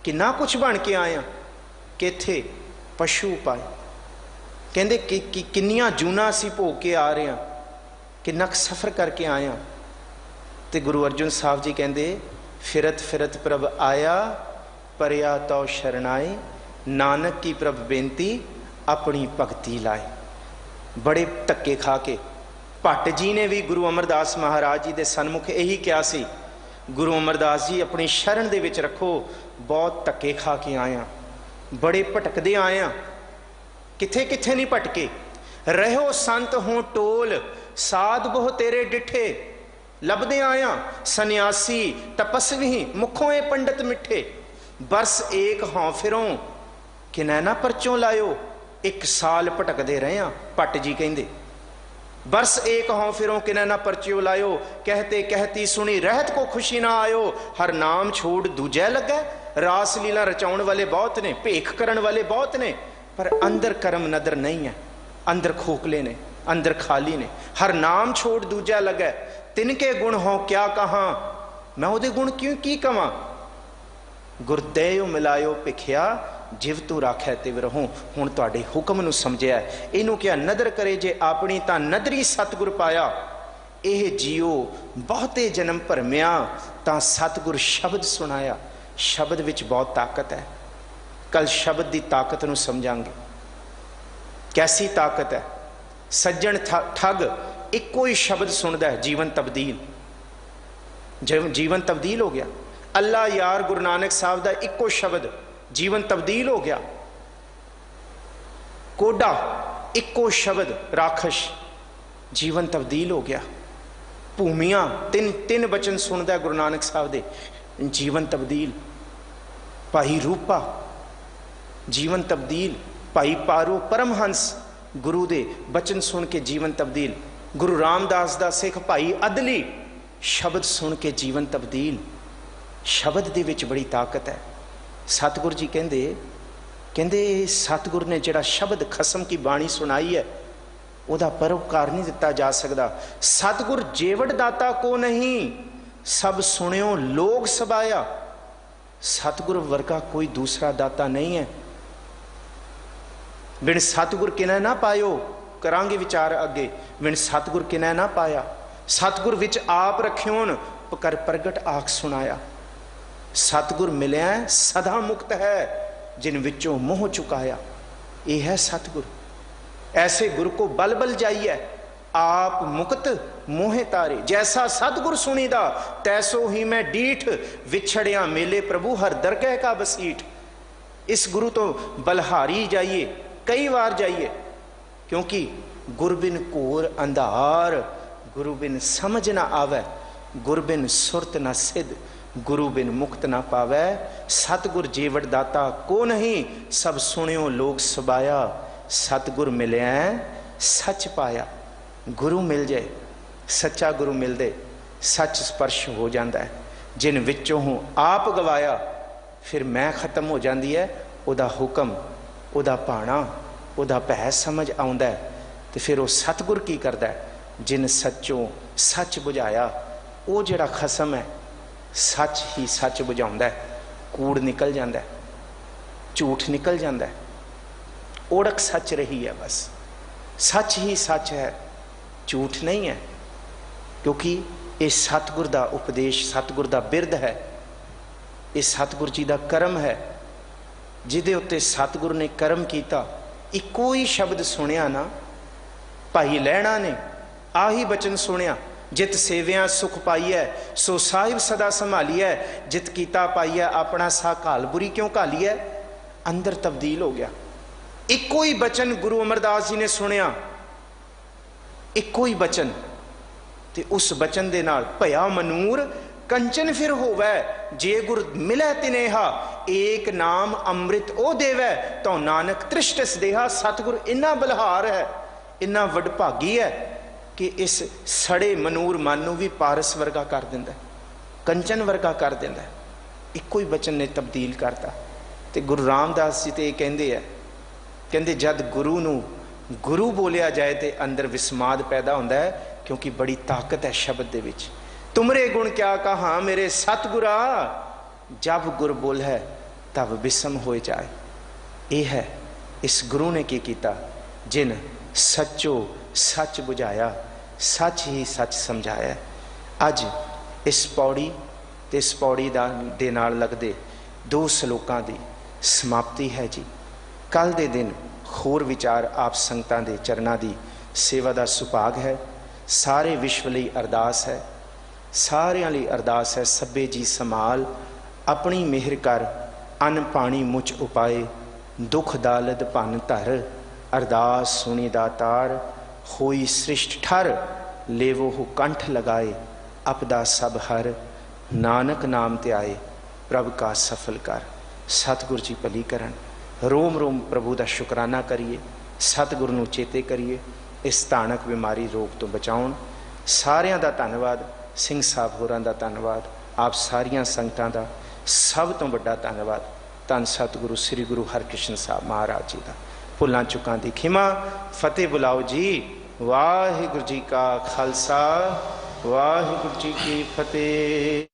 Speaker 2: किन्ना कुछ बन के आया, किथे पशु पाए। कहते किन्नियां जूना असीं भोग के आ रहे हैं, किन्ना सफ़र करके आया। तो गुरु अर्जुन साहब जी कहते फिरत फिरत प्रभ आया, परया तो शरणाए, नानक की प्रभ बेनती अपनी भगती लाए। बड़े धक्के खा के भट्ट जी ने भी गुरु अमरदास महाराज जी के सन्मुख यही कहा सी, गुरु अमरदास जी अपनी शरण दे विच रखो। बहुत धक्के खा के आया, बड़े भटकदे आया, किथे किथे नहीं भटके। रहो संत हो टोल, साध बहु तेरे डिठे। लभदे आया सन्यासी तपस्वी, मुखों ए पंडित मिठे। बरस एक हों फिरों, कि नैना परचों लायो। 1 साल भटकदे रहे हैं। भट्ट जी कहते बरस एक हों फिरों, कि नैना परचों लायो। कहते कहती सुनी रहत को खुशी ना आयो। हर नाम छोड़ दूजै लगा। रास लीला रचाउण वाले बहुत ने, भेख करन वाले बहुत ने, पर अंदर कर्म नदर नहीं है। अंदर खोखले ने, अंदर खाली ने। हर नाम छोड़ दूजा लगे, तिनके गुण हो क्या कहा, मैं उहदे गुण क्यों की कवां। गुरदेव मिलायो भिखिया, जिव तू राखै तिव रहूं। हुण तुहाडे हुक्म नूं समझिया, इहनूं क्या नदर करे जे अपनी तां नदरी सतगुर पाया। यह जियो बहुते जन्म भरमिया तां सतगुर शब्द सुनाया। शब्द विच बहुत ताकत है। कल शब्द की ताकत नूं समझांगे, कैसी ताकत है। सज्जन ठग इको ही शब्द सुनता है, जीवन तब्दील, जीवन तब्दील हो गया। अल्लाह यार गुरु नानक साहब का इको शब्द, जीवन तब्दील हो गया। कोडा इको शब्द, राखश, जीवन तब्दील हो गया। भूमियां तीन बचन सुनता है गुरु नानक साहब दे, जीवन तब्दील। भाई रूपा जीवन तब्दील। भाई पारो परमहंस गुरु दे बचन सुन के जीवन तब्दील। गुरु रामदास दा सिख भाई अदली शब्द सुन के जीवन तब्दील। शब्द दे विच बड़ी ताकत है। सतगुरु जी कहते सतगुरु ने जिहड़ा शब्द खसम की बाणी सुनाई है, ਉਹਦਾ ਪਰਉਪਕਾਰ ਨਹੀਂ ਦਿੱਤਾ ਜਾ ਸਕਦਾ। ਸਤਿਗੁਰ ਜੇਵੜ ਦਾਤਾ ਕੋ ਨਹੀਂ, ਸਭ ਸੁਣਿਓ ਲੋਗ ਸਬਾਇਆ। सतगुर वर्गा कोई दूसरा दाता नहीं है। बिन सतगुर किने ना पायो, करांगे विचार अगे। बिन सतगुर किने ना पाया, सतगुर विच आप रखियोन कर प्रगट आख सुनाया। सतगुर मिलिया सदा मुक्त है, जिन विचों मोह चुकाया। ये है सतगुर। ऐसे गुरु को बल बल जाइए, आप मुक्त मोहे तारे। जैसा सतगुर सुनीदा तैसो ही मैं डीठ, विछड़िया मेले प्रभु हर दरगह का बसीठ। इस गुरु तो बलहारी जाइए, कई बार जाइए, क्योंकि गुर बिन घोर अंधार, गुरु बिन समझ ना आवे, गुर बिन सुरत ना सिद्ध, गुरु बिन मुक्त ना पावै। सतगुर जीवड़ दाता को नहीं, सब सुनियो लोग सबाया। सतगुर मिलिया सच पाया। गुरु मिल जाए, सच्चा गुरु मिल दे, सच स्पर्श हो जाता है। जिन विचों हूँ आप गवाया, फिर मैं खत्म हो जाती है। उदा हुक्म, उदा भाणा, उदा भै समझ आउंदा है। तो फिर वो सतगुर की करता है, जिन सच्चों सच बुझाया। वो जिहड़ा खसम है, सच ही सच बुझाउंदा है। कूड़ निकल जाता है, झूठ निकल जाता है, ओढ़क सच रही है। बस सच ही सच है, झूठ नहीं है। क्योंकि ये सतगुर का उपदेश, सतगुर का बिरद है, ये सतगुर जी का कर्म है। जिदे उत्ते सतगुर ने कर्म किया। इको ही शब्द सुनिया ना, भाई लैणा ने आही बचन सुनिया, जित सेविया सुख पाई है, सो साहिब सदा संभाली है। जित कीता पाई है, अपना सा घाल बुरी क्यों घाली है। अंदर तब्दील हो गया। इको ही बचन गुरु अमरदास जी ने सुनिया, इको ही बचन, ते उस बचन दे नाल भया मनूर कंचन फिर होवै। जे गुर मिलै तिनेहा, एक नाम अमृत ओ देवै, तो नानक तृष्टस देहा। सतगुर इन्ना बलहार है, इन्ना वडभागी है कि इस सड़े मनूर मन नूं भी पारस वर्गा कर दिंदा, कंचन वर्गा कर दिंदा। इको ही बचन ने तब्दील करता। ते गुरु रामदास जी तो ये कहते हैं, कहते जद गुरु नूं गुरु बोलिया जाए तो अंदर विस्माद पैदा होता है, क्योंकि बड़ी ताकत है शब्द दे विच। तुमरे गुण क्या कहा मेरे सतगुरा, जब गुर बोल है तब विस्म हो जाए। ये है इस गुरु ने की किया, जिन सच्चो सच बुझाया, सच ही सच समझाया। अज इस पौड़ी ते इस पौड़ी दे नाल लगदे 2 श्लोकां दी समाप्ति है जी। कल दे दिन होर विचार आप संगतां दे चरनां दी सेवा दा सुभाग है। सारे विश्व लई अरदास है, सारियां लई अरदास है। सभे जी संभाल अपनी मेहर कर, अन्न पानी मुझ उपाए, दुख दालद भन धर, अरदास सुनी दातार, होई सृष्ट ठर, लेवो हो कंठ लगाए, अपदा सब हर, नानक नाम ते आए, प्रभ का सफल कर। सतगुर जी भली करन। रोम रोम प्रभु का शुकराना करिए, सतगुरु नूं चेते करिए, इस धानक बीमारी रोग तो बचाउण। सारियां दा धन्नवाद, सिंह साहब होरां दा धन्नवाद, आप सारियां संगतां दा सब तो वड्डा धन्नवाद। धन सतगुरु श्री गुरु हरकृष्ण साहब महाराज जी का। भुलां चुकां दी खिमा। फतेह बुलाओ जी। वाहिगुरू जी का खालसा, वाहिगुरू जी की फतेह।